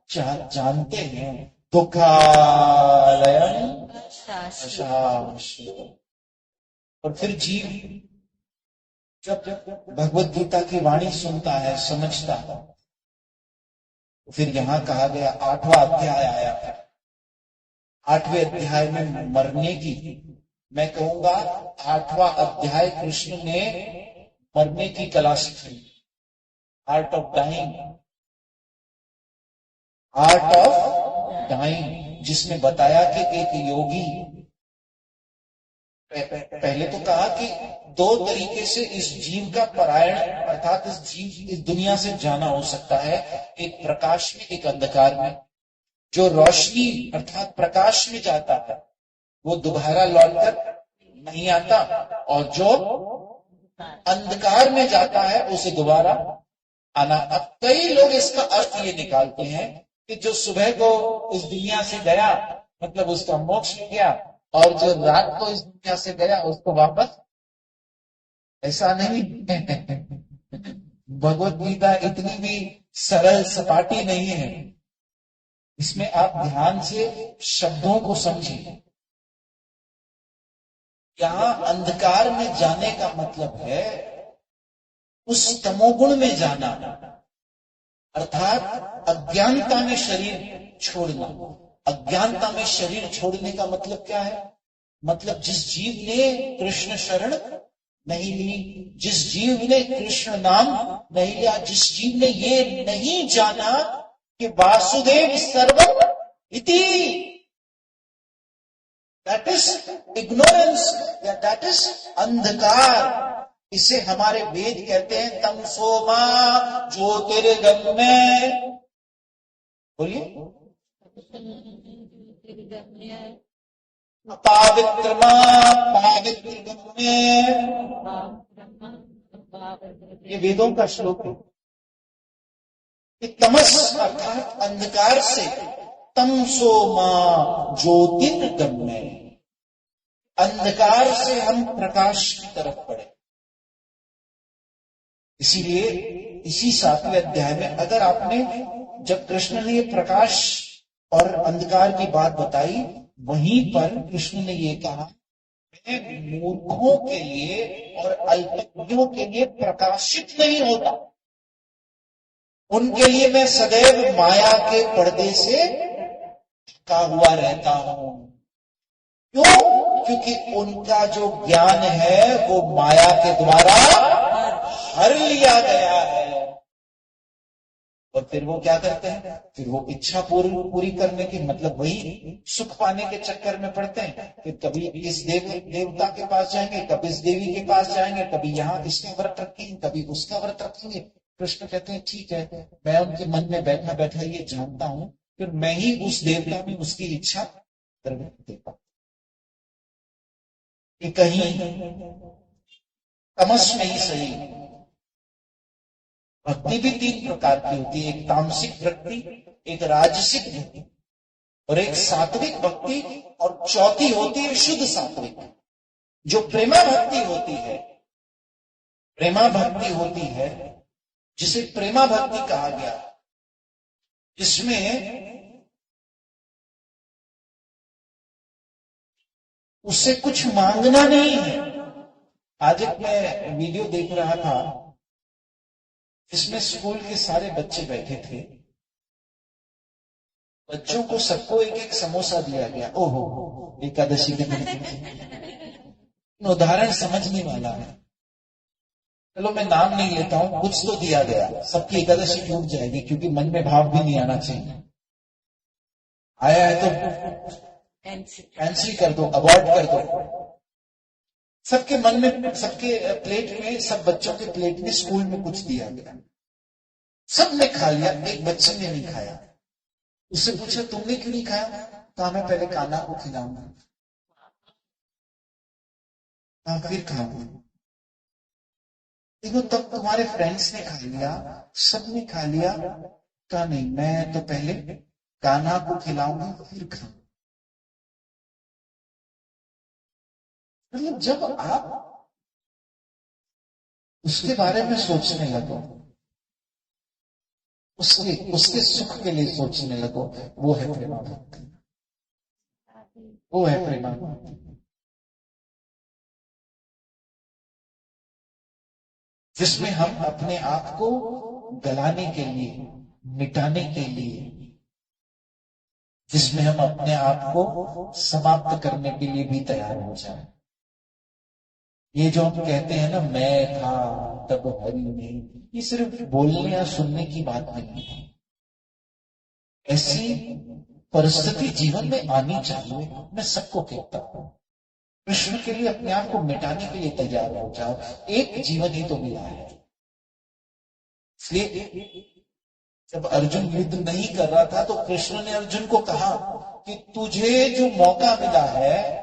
Speaker 1: जानते हैं दुखालयम शाश्वतम। और फिर जीव जब भगवत गीता की वाणी सुनता है, समझता है, फिर यहां कहा गया 8वां अध्याय आया है। 8वें अध्याय में मरने की, मैं कहूंगा 8वां अध्याय कृष्ण ने मरने की कला सिखाई, art of dying, art of dying, जिसमें बताया कि एक योगी, पहले तो कहा कि 2 तरीके से इस जीव का परायण, अर्थात इस जीव इस दुनिया से जाना हो सकता है, एक प्रकाश में, एक अंधकार में। जो रोशनी अर्थात प्रकाश में जाता है वो दोबारा लौटकर नहीं आता, और जो अंधकार में जाता है उसे दोबारा आना। अब कई लोग इसका अर्थ ये निकालते हैं कि जो सुबह को इस दुनिया से गया मतलब उसका मोक्ष हो गया, और जो रात को इस दुनिया से गया उसको वापस। ऐसा नहीं है। भगवत गीता इतनी भी सरल सपाटी नहीं है, इसमें आप ध्यान से शब्दों को समझिए। यहां अंधकार में जाने का मतलब है उस तमोगुण में जाना, अर्थात अज्ञानता में शरीर छोड़ना। अज्ञानता में शरीर छोड़ने का मतलब क्या है? मतलब जिस जीव ने कृष्ण शरण नहीं ली, जिस जीव ने कृष्ण नाम नहीं लिया, जिस जीव ने ये नहीं जाना कि वासुदेव सर्वम इति, दैट इज इग्नोरेंस या दैट इज अंधकार। इसे हमारे वेद कहते हैं तमसो मां ज्योतिर्गम्य। बोलिए, पावित्रमा पावित्रगम्य। ये वेदों का श्लोक है कि तमस अर्थात अंधकार से, तमसो मां ज्योतिर्गम्य, अंधकार से हम प्रकाश की तरफ बढ़े। इसीलिए इसी 7वें अध्याय में अगर आपने, जब कृष्ण ने ये प्रकाश और अंधकार की बात बताई, वहीं पर कृष्ण ने ये कहा, मैं मूर्खों के लिए और अल्पज्ञों के लिए प्रकाशित नहीं होता, उनके लिए मैं सदैव माया के पर्दे से ढका हुआ रहता हूं। क्यों? क्योंकि उनका जो ज्ञान है वो माया के द्वारा हर लिया गया है। और फिर वो क्या करते हैं? फिर वो इच्छा पूरी करने की, मतलब वही सुख पाने के चक्कर में पड़ते हैं। फिर कभी इस देवता के पास जाएंगे, कभी इस देवी के पास जाएंगे, कभी यहाँ इसका व्रत रखेंगे, कभी उसका व्रत रखेंगे। कृष्ण कहते हैं ठीक है, मैं उनके मन में बैठा बैठा ये जानता हूं, फिर मैं ही उस देवता में उसकी इच्छा करने देता हूं। कि कहीं तमस में ही सही। भक्ति भी 3 प्रकार की होती है, एक तामसिक भक्ति, एक राजसिक भक्ति और एक सात्विक भक्ति, और चौथी होती है शुद्ध सात्विक, जो प्रेमा भक्ति होती है। प्रेमा भक्ति होती है जिसे प्रेमा भक्ति कहा गया, जिसमें उससे कुछ मांगना नहीं है। आज एक मैं वीडियो देख रहा था, इसमें स्कूल के सारे बच्चे बैठे थे, बच्चों को सबको एक एक समोसा दिया गया। ओहो, एकादशी के दिन उदाहरण समझने वाला है। चलो मैं नाम नहीं लेता हूं, कुछ तो दिया गया, सबकी एकादशी टूट जाएगी, क्योंकि मन में भाव भी नहीं आना चाहिए। आया है तो कैंसिल कर दो, अवॉइड कर दो। सबके मन में, सबके प्लेट में, सब बच्चों के प्लेट में स्कूल में कुछ दिया गया, सबने खा लिया, एक बच्चे ने नहीं खाया। उससे पूछा तुमने क्यों नहीं खाया? कहा मैं पहले कान्हा को खिलाऊंगा, फिर खाऊंगा। देखो, तब तुम्हारे फ्रेंड्स ने खा लिया, सबने खा लिया, कहा नहीं, मैं तो पहले कान्हा को खिलाऊंगा फिर खाऊंगा। मतलब जब आप उसके बारे में सोचने लगो, उसके सुख के लिए सोचने लगो, वो है प्रेमा भक्ति, वो है प्रेमा भक्ति। जिसमें हम अपने आप को गलाने के लिए, मिटाने के लिए, जिसमें हम अपने आप को समाप्त करने के लिए भी तैयार हो जाए। ये जो हम कहते हैं ना, मैं था तब हरि ने, ये सिर्फ बोलने या सुनने की बात नहीं है। ऐसी परिस्थिति जीवन में आनी चाहिए। मैं सबको कहता हूं, कृष्ण के लिए अपने आप को मिटाने के लिए तैयार हो जाओ। एक जीवन ही तो मिला है। इसलिए जब अर्जुन युद्ध नहीं कर रहा था तो कृष्ण ने अर्जुन को कहा कि तुझे जो मौका मिला है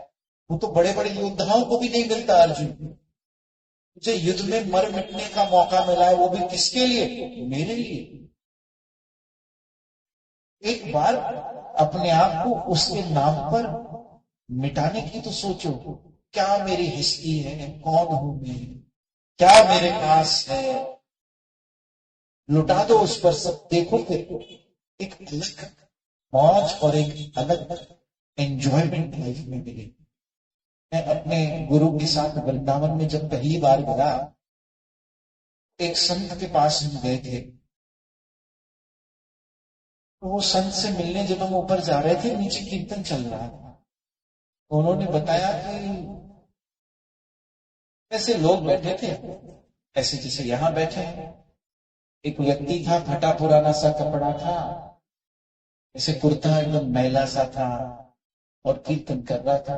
Speaker 1: वो तो बड़े बड़े योद्धाओं को भी नहीं मिलता। अर्जुन, तुझे युद्ध में मर मिटने का मौका मिला है, वो भी किसके लिए? मेरे लिए। एक बार अपने आप को उसके नाम पर मिटाने की तो सोचो। क्या मेरी हिस्ट्री है? कौन हूं मैं? क्या मेरे पास है? लुटा दो उस पर सब। देखो फिर एक अलग मौज और एक अलग एंजॉयमेंट लाइफ में मिलेगी। मैं अपने गुरु के साथ वृंदावन में जब पहली बार गया, एक संत के पास हम गए थे। तो वो संत से मिलने जब हम ऊपर जा रहे थे, नीचे कीर्तन चल रहा था। उन्होंने बताया कि ऐसे लोग बैठे थे, ऐसे जैसे यहां बैठे हैं। एक व्यक्ति था, फटा पुराना सा कपड़ा था, ऐसे कुर्ता एकदम मैला सा था और कीर्तन कर रहा था।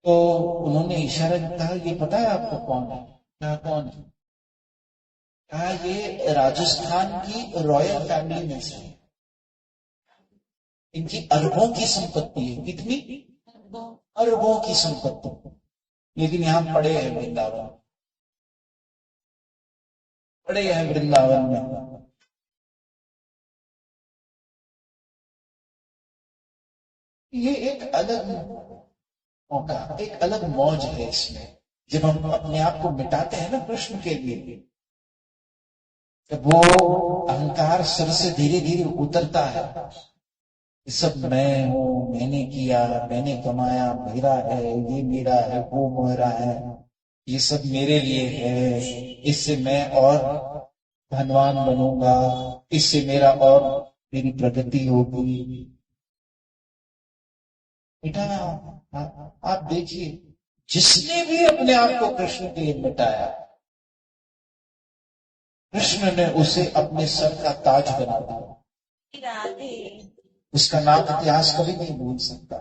Speaker 1: तो उन्होंने इशारा में कहा, ये पता है आपको कौन है? कहा कौन है? कहा ये राजस्थान की रॉयल फैमिली में से, इनकी अरबों की संपत्ति है। कितनी? अरबों की संपत्ति। लेकिन यहां पड़े हैं वृंदावन, पड़े हैं वृंदावन में। ये एक अलग मौका, एक अलग मौज है इसमें। जब हम अपने आप को मिटाते हैं ना कृष्ण के लिए, जब वो अहंकार सिर से धीरे धीरे उतरता है, ये सब मैं हूं, मैंने किया, मैंने कमाया, मेरा है, ये मेरा है, वो मेरा है, ये सब मेरे लिए है, इससे मैं और धनवान बनूंगा, इससे मेरा और मेरी प्रगति होगी। बेटा आप देखिए, जिसने भी अपने आप को कृष्ण के लिए मिटाया, कृष्ण ने उसे अपने सर का ताज बना दिया। उसका नाम इतिहास कभी नहीं भूल सकता।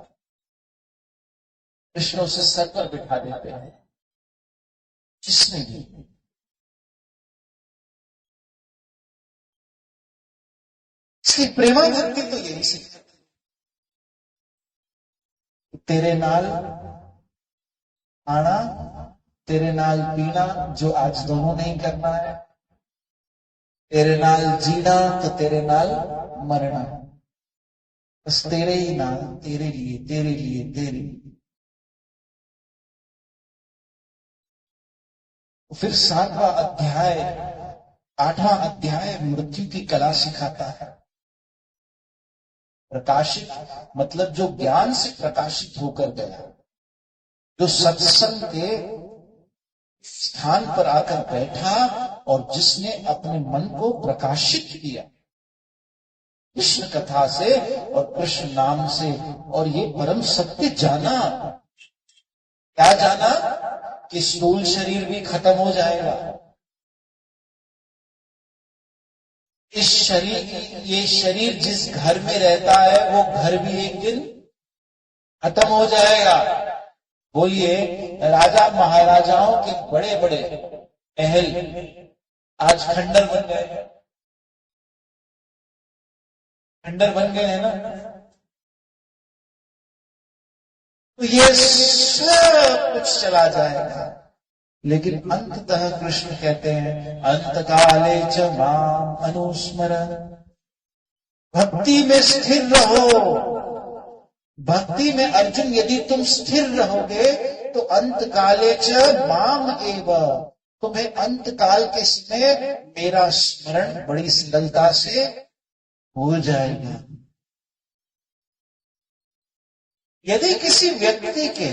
Speaker 1: कृष्ण उसे सर पर बिठा देते हैं, जिसने भी। इसकी प्रेमा भक्ति तो यही सिखाती, तेरे नाल आना, तेरे नाल पीना, जो आज दोनों नहीं करना है, तेरे नाल जीना तो तेरे नाल मरना, बस तेरे ही नाल, तेरे लिए, तेरे लिए, तेरे लिए। फिर 7वां अध्याय, 8वां अध्याय मृत्यु की कला सिखाता है। प्रकाशित मतलब जो ज्ञान से प्रकाशित होकर गया, जो सत्संग के स्थान पर आकर बैठा और जिसने अपने मन को प्रकाशित किया कृष्ण कथा से और कृष्ण नाम से, और ये परम सत्य जाना। क्या जाना? कि स्थूल शरीर भी खत्म हो जाएगा, ये शरीर जिस घर में रहता है वो घर भी एक दिन खत्म हो जाएगा। बोलिए, राजा महाराजाओं के बड़े बड़े महल आज खंडर बन गए, खंडर बन गए हैं ना। तो ये सब कुछ चला जाएगा, लेकिन अंततः कृष्ण कहते हैं, अंतकाले च माम अनुस्मरन्, भक्ति में स्थिर रहो। भक्ति में अर्जुन यदि तुम स्थिर रहोगे तो अंतकाले च माम एव, तुम्हें अंतकाल के समय मेरा स्मरण बड़ी सरलता से हो जाएगा। यदि किसी व्यक्ति के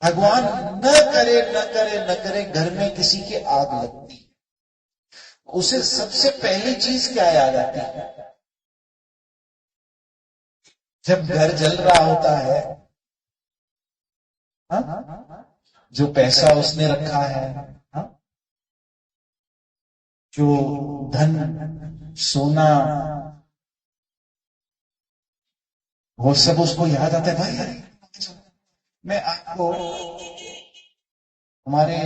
Speaker 1: भगवान न करे न करे न करे घर में किसी के आग लगती, उसे सबसे पहली चीज क्या याद आती है? जब घर जल रहा होता है, हा? जो पैसा उसने रखा है, हा? जो धन सोना, वो सब उसको याद आता है। भाई मैं आपको हमारे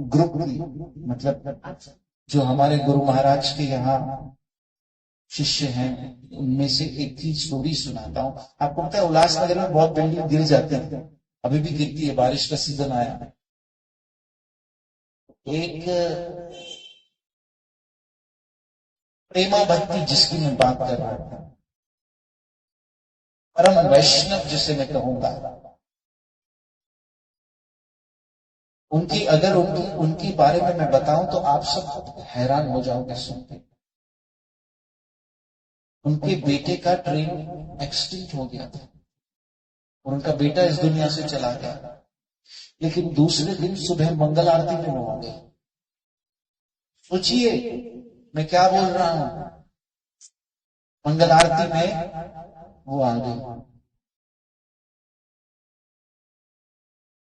Speaker 1: ग्रुप की, मतलब जो हमारे गुरु महाराज के यहाँ शिष्य हैं, उनमें से एक की स्टोरी सुनाता हूँ। आपको पता है उल्लासनगर में बहुत बिल्डिंग गिर जाते हैं, अभी भी गिरती है, बारिश का सीजन आया है। एक प्रेमा भक्ति जिसकी मैं बात कर रहा था, परम वैष्णव जिसे मैं कहूंगा, उनकी अगर उनकी बारे में मैं बताऊं तो आप सब हैरान हो जाओगे सुनते। उनके बेटे का ट्रेन एक्सीडेंट हो गया था और उनका बेटा इस दुनिया से चला गया, लेकिन दूसरे दिन सुबह मंगल आरती में वो आ गए। सोचिए मैं क्या बोल रहा हूं, मंगल आरती में वो आ गए।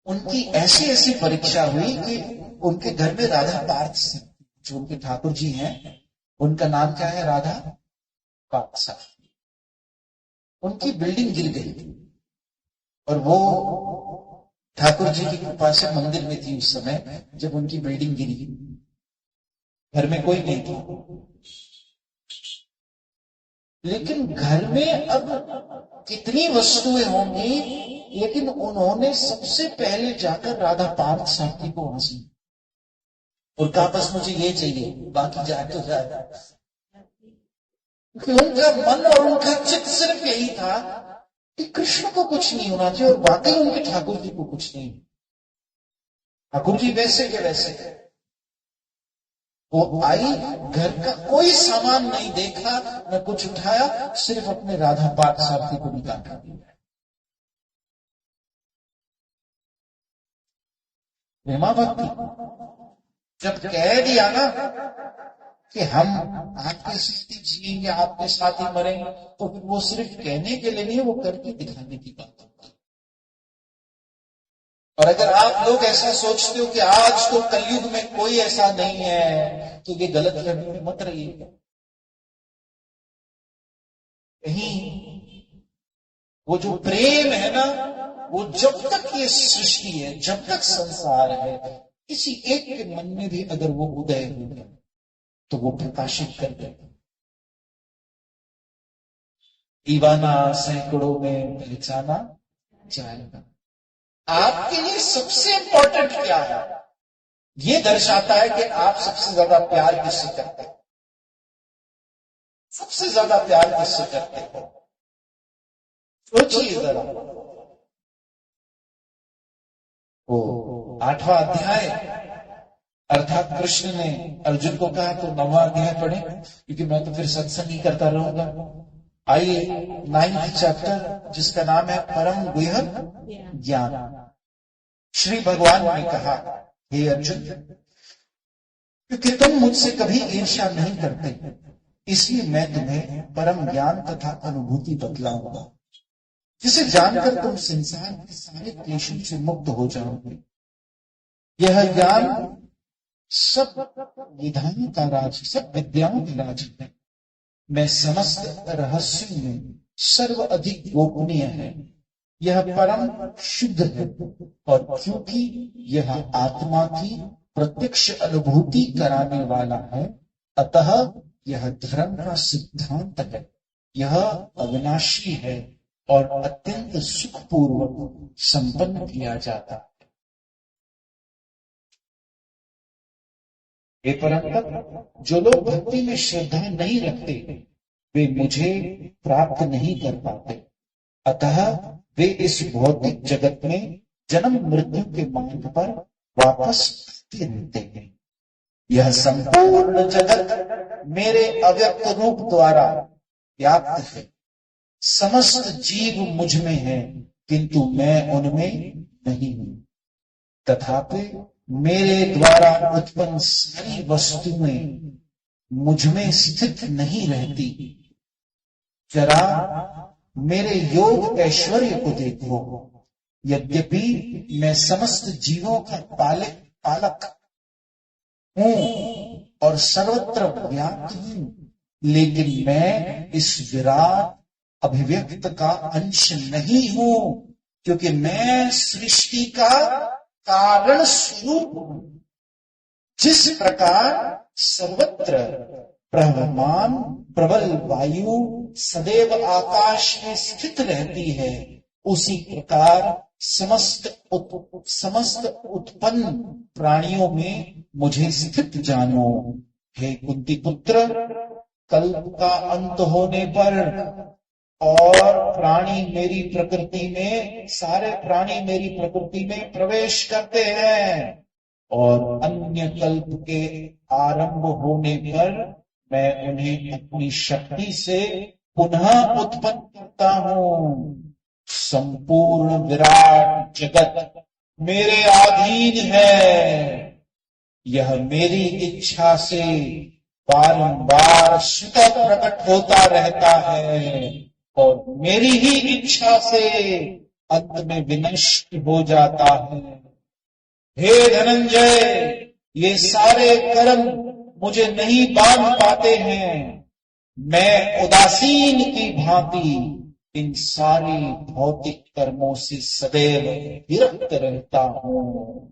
Speaker 1: उनकी ऐसी ऐसी परीक्षा हुई कि उनके घर में राधा पार्थ सिंह, जो उनके ठाकुर जी हैं, उनका नाम क्या है? राधा पातशाह, उनकी बिल्डिंग गिर गई थी और वो ठाकुर जी की कृपा से मंदिर में थी उस समय जब उनकी बिल्डिंग गिरी। घर में कोई नहीं था, लेकिन घर में अब कितनी वस्तुएं होंगी, लेकिन उन्होंने सबसे पहले जाकर राधा पार्थ साथी को वहां से और कहा बस मुझे ये चाहिए, बाकी जाए तो जाए। क्योंकि उनका मन और उनका चित्त सिर्फ यही था कि कृष्ण को कुछ नहीं होना चाहिए और वाकई उनके ठाकुर जी को कुछ नहीं। ठाकुर जी वैसे के वैसे, वो आई, घर का कोई सामान नहीं देखा, न कुछ उठाया, सिर्फ अपने राधा पार्थ साथी को निकाल कर दिया। प्रेमा भक्ति जब कह दिया ना कि हम आपके साथ ही जिएंगे, आपके साथ ही मरेंगे, तो फिर वो सिर्फ कहने के लिए नहीं, वो करके दिखाने की बात होती है। और अगर आप लोग ऐसा सोचते हो कि आज तो कलयुग में कोई ऐसा नहीं है, तो ये गलत फहमी में मत रहिएगा। कहीं वो जो प्रेम है ना, वो जब तक ये सृष्टि है, जब तक संसार है, किसी एक के मन में भी अगर वो उदय हो गया तो वो प्रकाशित कर देगा। दीवाना सैकड़ों में पहचाना जाएगा। आपके लिए सबसे इंपॉर्टेंट क्या है, ये दर्शाता है कि आप सबसे ज्यादा प्यार किससे करते हो, सबसे ज्यादा प्यार किससे करते हो। सोचिए जरा। वो 8वां अध्याय, अर्थात कृष्ण ने अर्जुन को कहा तो 9वां अध्याय पढ़े, क्योंकि मैं तो फिर सत्संग ही करता रहूंगा। आइए 9th चैप्टर, जिसका नाम है परम गुह्य ज्ञान। श्री भगवान ने कहा, हे अर्जुन, क्योंकि तुम मुझसे कभी ईर्ष्या नहीं करते, इसलिए मैं तुम्हें परम ज्ञान तथा अनुभूति बतलाऊंगा, जिसे जानकर तुम संसार के सारे क्लेशों से मुक्त हो जाओगे। यह ज्ञान सब विधानों का राज, सब विद्याओं का राज है। मैं समस्त रहस्यों में सर्व अधिक गोपनीय है। यह परम शुद्ध है, और क्योंकि यह आत्मा की प्रत्यक्ष अनुभूति कराने वाला है, अतः यह धर्म का सिद्धांत है। यह अविनाशी है और अत्यंत सुखपूर्वक संपन्न किया जाता है। हे परंतप, जो लोग भक्ति में श्रद्धा नहीं रखते, वे मुझे प्राप्त नहीं कर पाते। अतः वे इस भौतिक जगत में जन्म मृत्यु के मार्ग पर वापस आते रहते हैं। यह संपूर्ण जगत मेरे अव्यक्त रूप द्वारा व्याप्त है। समस्त जीव मुझ में है, किंतु मैं उनमें नहीं हूं। तथापि मेरे द्वारा उत्पन्न सारी वस्तुएं मुझ में स्थित नहीं रहती। जरा मेरे योग ऐश्वर्य को देखो। यद्यपि मैं समस्त जीवों का पालक हूं और सर्वत्र व्याप्त हूं, लेकिन मैं इस विराट अभिव्यक्त का अंश नहीं हूं, क्योंकि मैं सृष्टि का कारण स्वरूप हूं। जिस प्रकार सर्वत्र प्रवहमान प्रबल वायु सदैव आकाश में स्थित रहती है, उसी प्रकार समस्त उत्पन्न प्राणियों में मुझे स्थित जानो। हे कुंती पुत्र, कल्प का अंत होने पर और प्राणी मेरी प्रकृति में, सारे प्राणी मेरी प्रकृति में प्रवेश करते हैं, और अन्य कल्प के आरंभ होने पर मैं उन्हें अपनी शक्ति से पुनः उत्पन्न करता हूं। संपूर्ण विराट जगत मेरे अधीन है। यह मेरी इच्छा से बारंबार स्वतः प्रकट होता रहता है और मेरी ही इच्छा से अंत में विनष्ट हो जाता है। हे धनंजय, ये सारे कर्म मुझे नहीं बांध पाते हैं। मैं उदासीन की भांति इन सारी भौतिक कर्मों से सदैव विरक्त रहता हूं।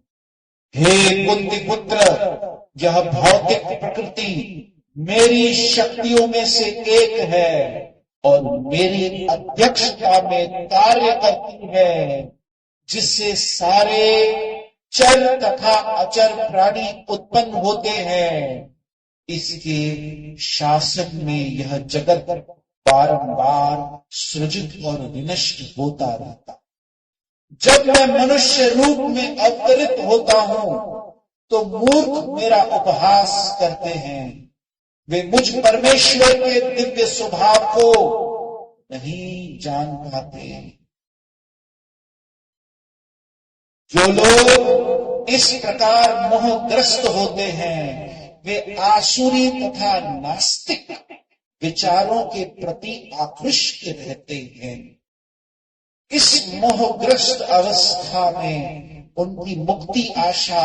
Speaker 1: हे कुंती पुत्र, यह भौतिक प्रकृति मेरी शक्तियों में से एक है और मेरी अध्यक्षता में कार्य करती है, जिससे सारे चर तथा अचर प्राणी उत्पन्न होते हैं। इसके शासन में यह जगत बारंबार सृजित और विनष्ट होता रहता। जब मैं मनुष्य रूप में अवतरित होता हूं तो मूर्ख मेरा उपहास करते हैं। वे मुझ परमेश्वर के दिव्य स्वभाव को नहीं जान पाते। जो लोग इस प्रकार मोहग्रस्त होते हैं वे आसुरी तथा नास्तिक विचारों के प्रति आकृष्ट रहते हैं। इस मोहग्रस्त अवस्था में उनकी मुक्ति आशा,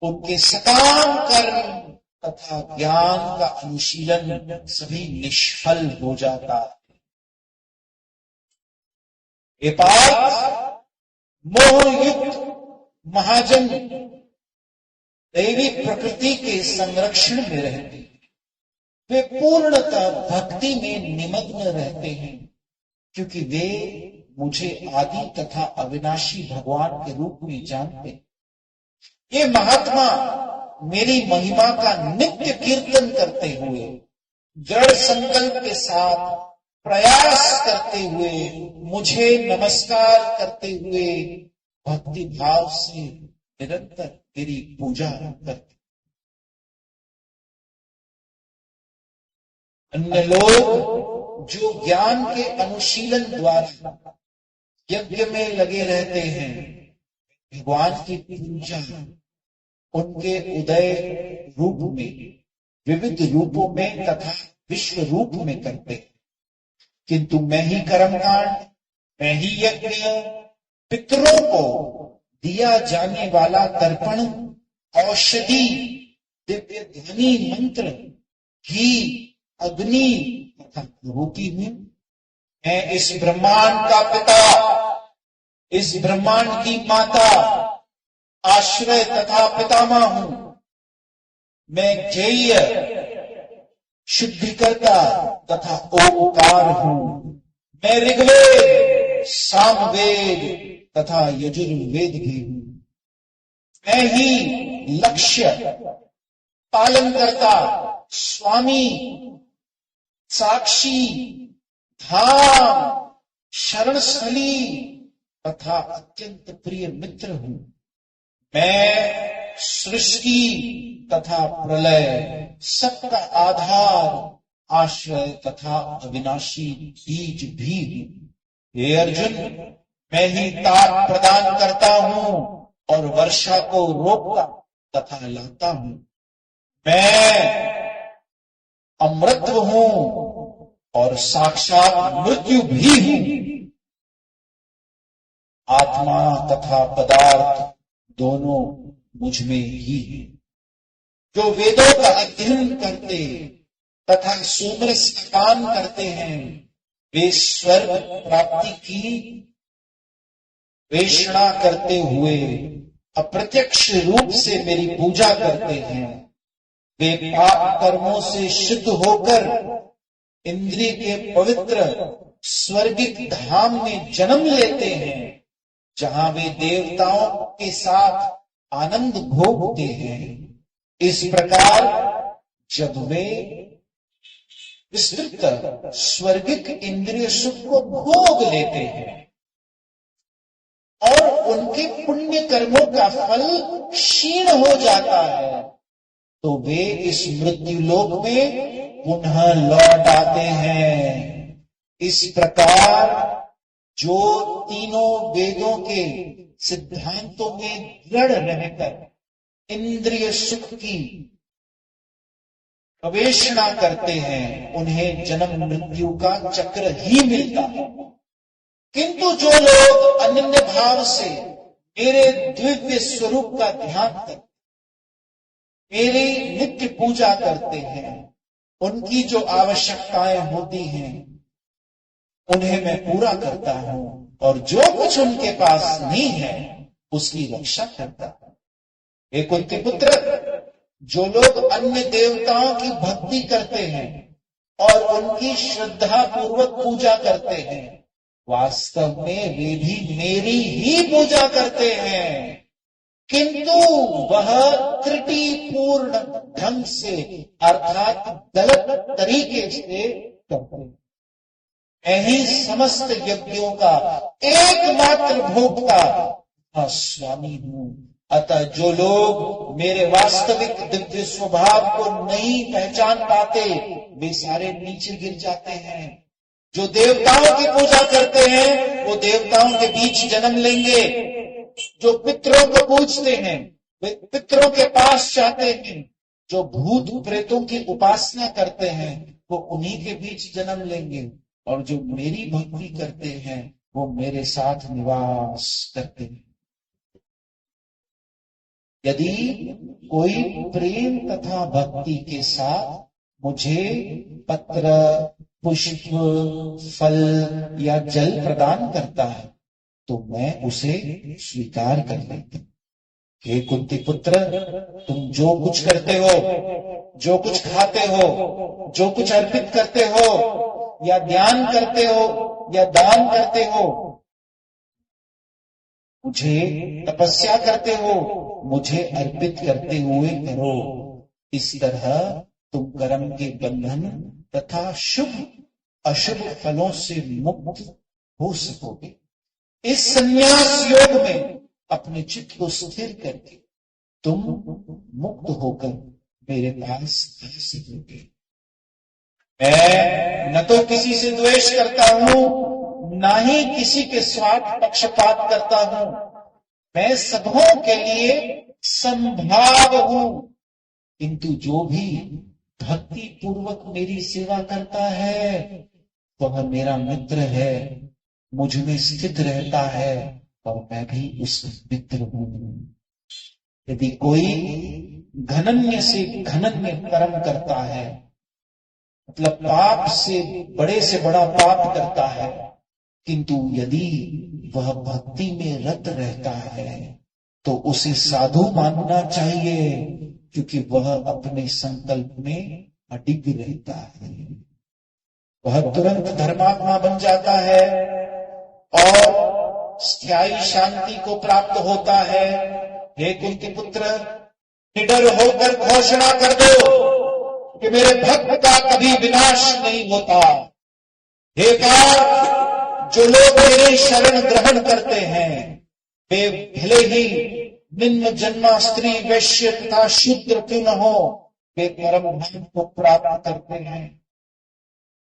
Speaker 1: उनके सकाम कर्म तथा ज्ञान का अनुशीलन सभी निष्फल हो जाता है। मोहयुक्त महाजन दैवी प्रकृति के संरक्षण में रहते हैं। वे पूर्णतः भक्ति में निमग्न रहते हैं, क्योंकि वे मुझे आदि तथा अविनाशी भगवान के रूप में जानते हैं। ये महात्मा मेरी महिमा का नित्य कीर्तन करते हुए, दृढ़ संकल्प के साथ प्रयास करते हुए, मुझे नमस्कार करते हुए भक्ति भाव से निरंतर तेरी पूजा करते। अन्य लोग जो ज्ञान के अनुशीलन द्वारा यज्ञ में लगे रहते हैं, भगवान की पूजा उनके उदय रूप में, विविध रूपों में तथा विश्व रूप में करते हैं। किंतु मैं ही कर्मकांड, मैं ही यज्ञ, पितरों को दिया जाने वाला तर्पण, औषधि, दिव्य ध्वनि मंत्र, घी, अग्नि तथा रूपी हूं। मैं इस ब्रह्मांड का पिता, इस ब्रह्मांड की माता, आश्रय तथा पितामह हूं। मैं ज्ञेय, शुद्धिकर्ता तथा ओंकार हूं। मैं ऋग्वेद, सामवेद तथा यजुर्वेद भी हूं। मैं ही लक्ष्य, पालनकर्ता, स्वामी, साक्षी, धाम, शरणस्थली तथा अत्यंत प्रिय मित्र हूं। मैं सृष्टि तथा प्रलय, सबका आधार, आश्रय तथा अविनाशी बीज भी हूं। हे अर्जुन, मैं ही ताप प्रदान करता हूं और वर्षा को रोकता तथा लाता हूं। मैं अमृतत्व हूं और साक्षात मृत्यु भी हूं। आत्मा तथा पदार्थ दोनों मुझ में ही है। जो वेदों का अध्ययन करते तथा सोमरस का पान करते हैं, वे स्वर्ग प्राप्ति की वेषणा करते हुए अप्रत्यक्ष रूप से मेरी पूजा करते हैं। वे पाप कर्मों से शुद्ध होकर इंद्रिय के पवित्र स्वर्गिक धाम में जन्म लेते हैं, जहां वे देवताओं के साथ आनंद भोगते हैं। इस प्रकार जब वे विस्तृत स्वर्गिक इंद्रिय सुख को भोग लेते हैं और उनके पुण्य कर्मों का फल क्षीण हो जाता है, तो वे इस मृत्यु लोक में पुनः लौट आते हैं। इस प्रकार जो तीनों वेदों के सिद्धांतों में दृढ़ रहकर इंद्रिय सुख की गवेषणा करते हैं, उन्हें जन्म मृत्यु का चक्र ही मिलता है। किंतु जो लोग अनन्य भाव से मेरे दिव्य स्वरूप का ध्यान करते, मेरी नित्य पूजा करते हैं, उनकी जो आवश्यकताएं होती हैं उन्हें मैं पूरा करता हूं, और जो कुछ उनके पास नहीं है उसकी रक्षा करता हूं। हे कुंती पुत्र, जो लोग अन्य देवताओं की भक्ति करते हैं और उनकी श्रद्धा पूर्वक पूजा करते हैं, वास्तव में वे भी मेरी ही पूजा करते हैं, किंतु वह त्रुटिपूर्ण ढंग से अर्थात गलत तरीके से करते हैं। मैं ही समस्त यज्ञों का एकमात्र भोक्ता स्वामी हूं। अतः जो लोग मेरे वास्तविक दिव्य स्वभाव को नहीं पहचान पाते वे सारे नीचे गिर जाते हैं। जो देवताओं की पूजा करते हैं वो देवताओं के बीच जन्म लेंगे। जो पितरों को पूजते हैं वे पितरों के पास जाते हैं। जो भूत प्रेतों की उपासना करते हैं वो उन्हीं के बीच जन्म लेंगे, और जो मेरी भक्ति करते हैं वो मेरे साथ निवास करते हैं। यदि कोई प्रेम तथा भक्ति के साथ मुझे पत्र, पुष्प, फल या जल प्रदान करता है तो मैं उसे स्वीकार कर लेता हूं। हे कुंती पुत्र, तुम जो कुछ करते हो, जो कुछ खाते हो, जो कुछ अर्पित करते हो या ध्यान करते हो या दान करते हो, मुझे तपस्या करते हो, मुझे अर्पित करते हुए करो। इस तरह तुम कर्म के बंधन तथा शुभ अशुभ फलों से मुक्त हो सकोगे। इस संन्यास योग में अपने चित्त को स्थिर करके तुम मुक्त होकर मेरे पास आ सकोगे। मैं न तो किसी से द्वेष करता हूं, ना ही किसी के स्वार्थ पक्षपात करता हूं। मैं सबों के लिए संभाव हूं, किंतु जो भी भक्ति पूर्वक मेरी सेवा करता है वह मेरा मित्र है, मुझ में स्थित रहता है और मैं भी उसका मित्र हूं। यदि कोई घनन्य से घनन्य कर्म करता है, मतलब पाप से बड़ा पाप करता है, किंतु यदि वह भक्ति में रत रहता है तो उसे साधु मानना चाहिए, क्योंकि वह अपने संकल्प में अडिग रहता है। वह तुरंत धर्मात्मा बन जाता है और स्थायी शांति को प्राप्त होता है। हे कुंती पुत्र, निडर होकर घोषणा कर दो कि मेरे भक्त का कभी विनाश नहीं होता। हे पार्थ, जो लोग मेरी शरण ग्रहण करते हैं वे भले ही निम्न जन्मा स्त्री, वैश्य तथा शूद्र क्यों न हो, वे परम धाम को प्राप्त करते हैं।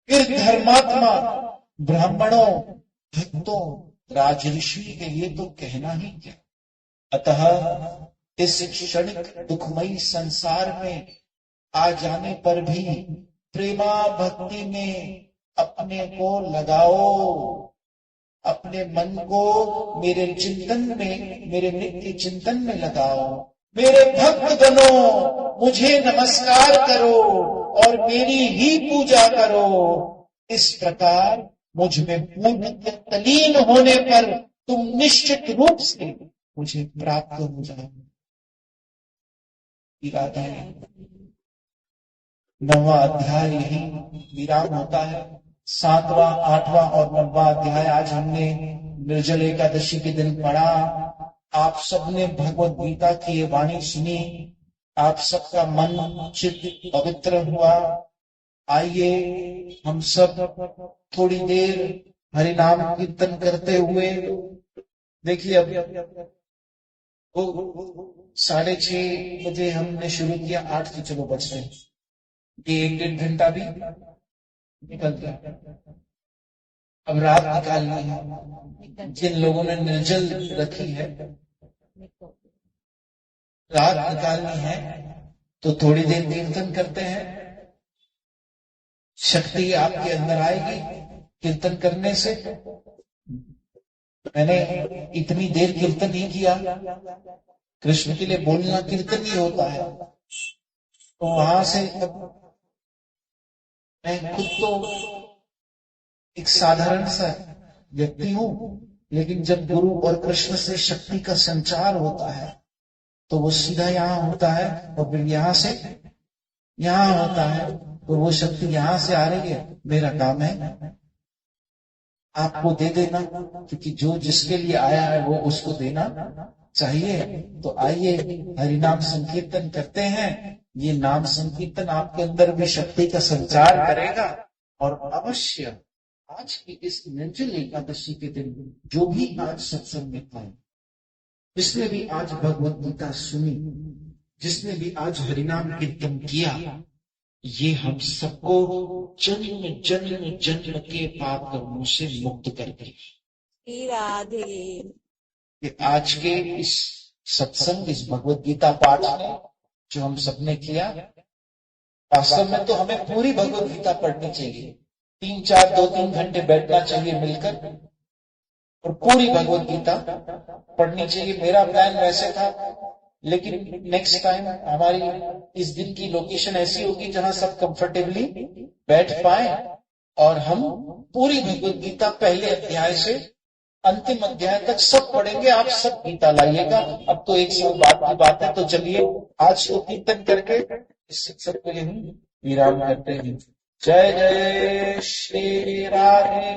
Speaker 1: फिर धर्मात्मा ब्राह्मणों, भक्तों, राजऋषि के लिए तो कहना ही क्या। अतः इस क्षणिक दुखमयी संसार में आ जाने पर भी प्रेमा भक्ति में अपने को लगाओ। अपने मन को मेरे चिंतन में, मेरे नित्य चिंतन में लगाओ। मेरे भक्त बनो, मुझे नमस्कार करो और मेरी ही पूजा करो। इस प्रकार मुझ में पूर्णतः तलीन होने पर तुम निश्चित रूप से मुझे प्राप्त हो जाओ। इरादा है 9वां अध्याय यही विराम होता है। 7वां, 8वां और 9वां अध्याय आज हमने निर्जल एकादशी के दिन पढ़ा। आप सबने भगवत गीता की ये वाणी सुनी, आप सबका मन चित्त पवित्र हुआ। आइए हम सब थोड़ी देर हरि नाम कीर्तन करते हुए, देखिए अब 6:30 बजे हमने शुरू किया, 8 तो चलो बच रहे, ये 1-1.5 घंटा भी निकल गया। अब रात निकालनी है। जिन लोगों ने निर्जल रखी है, रात निकालनी है तो थोड़ी देर कीर्तन करते हैं। शक्ति आपके अंदर आएगी कीर्तन करने से। मैंने इतनी देर कीर्तन नहीं किया। कृष्ण के लिए बोलना कीर्तन ही होता है, तो वहां से मैं खुद तो एक साधारण सा व्यक्ति हूं, लेकिन जब गुरु और कृष्ण से शक्ति का संचार होता है तो वो सीधा यहाँ होता है और फिर यहाँ से यहाँ होता है, तो वो शक्ति यहाँ से आ रही है। मेरा काम है आपको दे देना, क्योंकि जो जिसके लिए आया है वो उसको देना चाहिए। तो आइए हरिनाम संकीर्तन करते हैं। ये नाम संकीर्तन आपके अंदर भी शक्ति का संचार करेगा। और अवश्य आज की इस निर्जल एकादशी के दिन जो भी आज सत्संग में आए, जिसने भी आज भगवत गीता सुनी, जिसने भी आज हरिनाम कीर्तन किया, ये हम सबको जन्म जन्म जन्म के पाप कर्मों से मुक्त कर दे। राधे। आज के इस सत्संग, इस भगवत गीता पाठ में जो हम सबने किया, वास्तव में तो हमें पूरी भगवत गीता पढ़नी चाहिए। 3-4 2-3 घंटे बैठना चाहिए मिलकर और पूरी भगवत गीता पढ़नी चाहिए। मेरा प्लान वैसे था, लेकिन नेक्स्ट टाइम हमारी इस दिन की लोकेशन ऐसी होगी जहां सब कंफर्टेबली बैठ पाए और हम पूरी भगवत गीता पहले अध्याय से अंतिम अध्याय तक सब पढ़ेंगे। आप सब गीता लाइएगा। अब तो 1 साल बाद की बात है, तो चलिए आज को कीर्तन करके इस शिक्षक को यही विराम करते हैं। जय जय श्री राधे।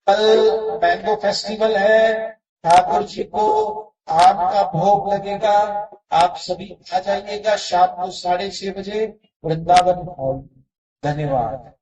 Speaker 1: कल मैंगो फेस्टिवल है, ठाकुर जी को आम का भोग लगेगा। आप सभी आ जाइएगा शाम को 6:30 बजे वृंदावन हॉल। धन्यवाद।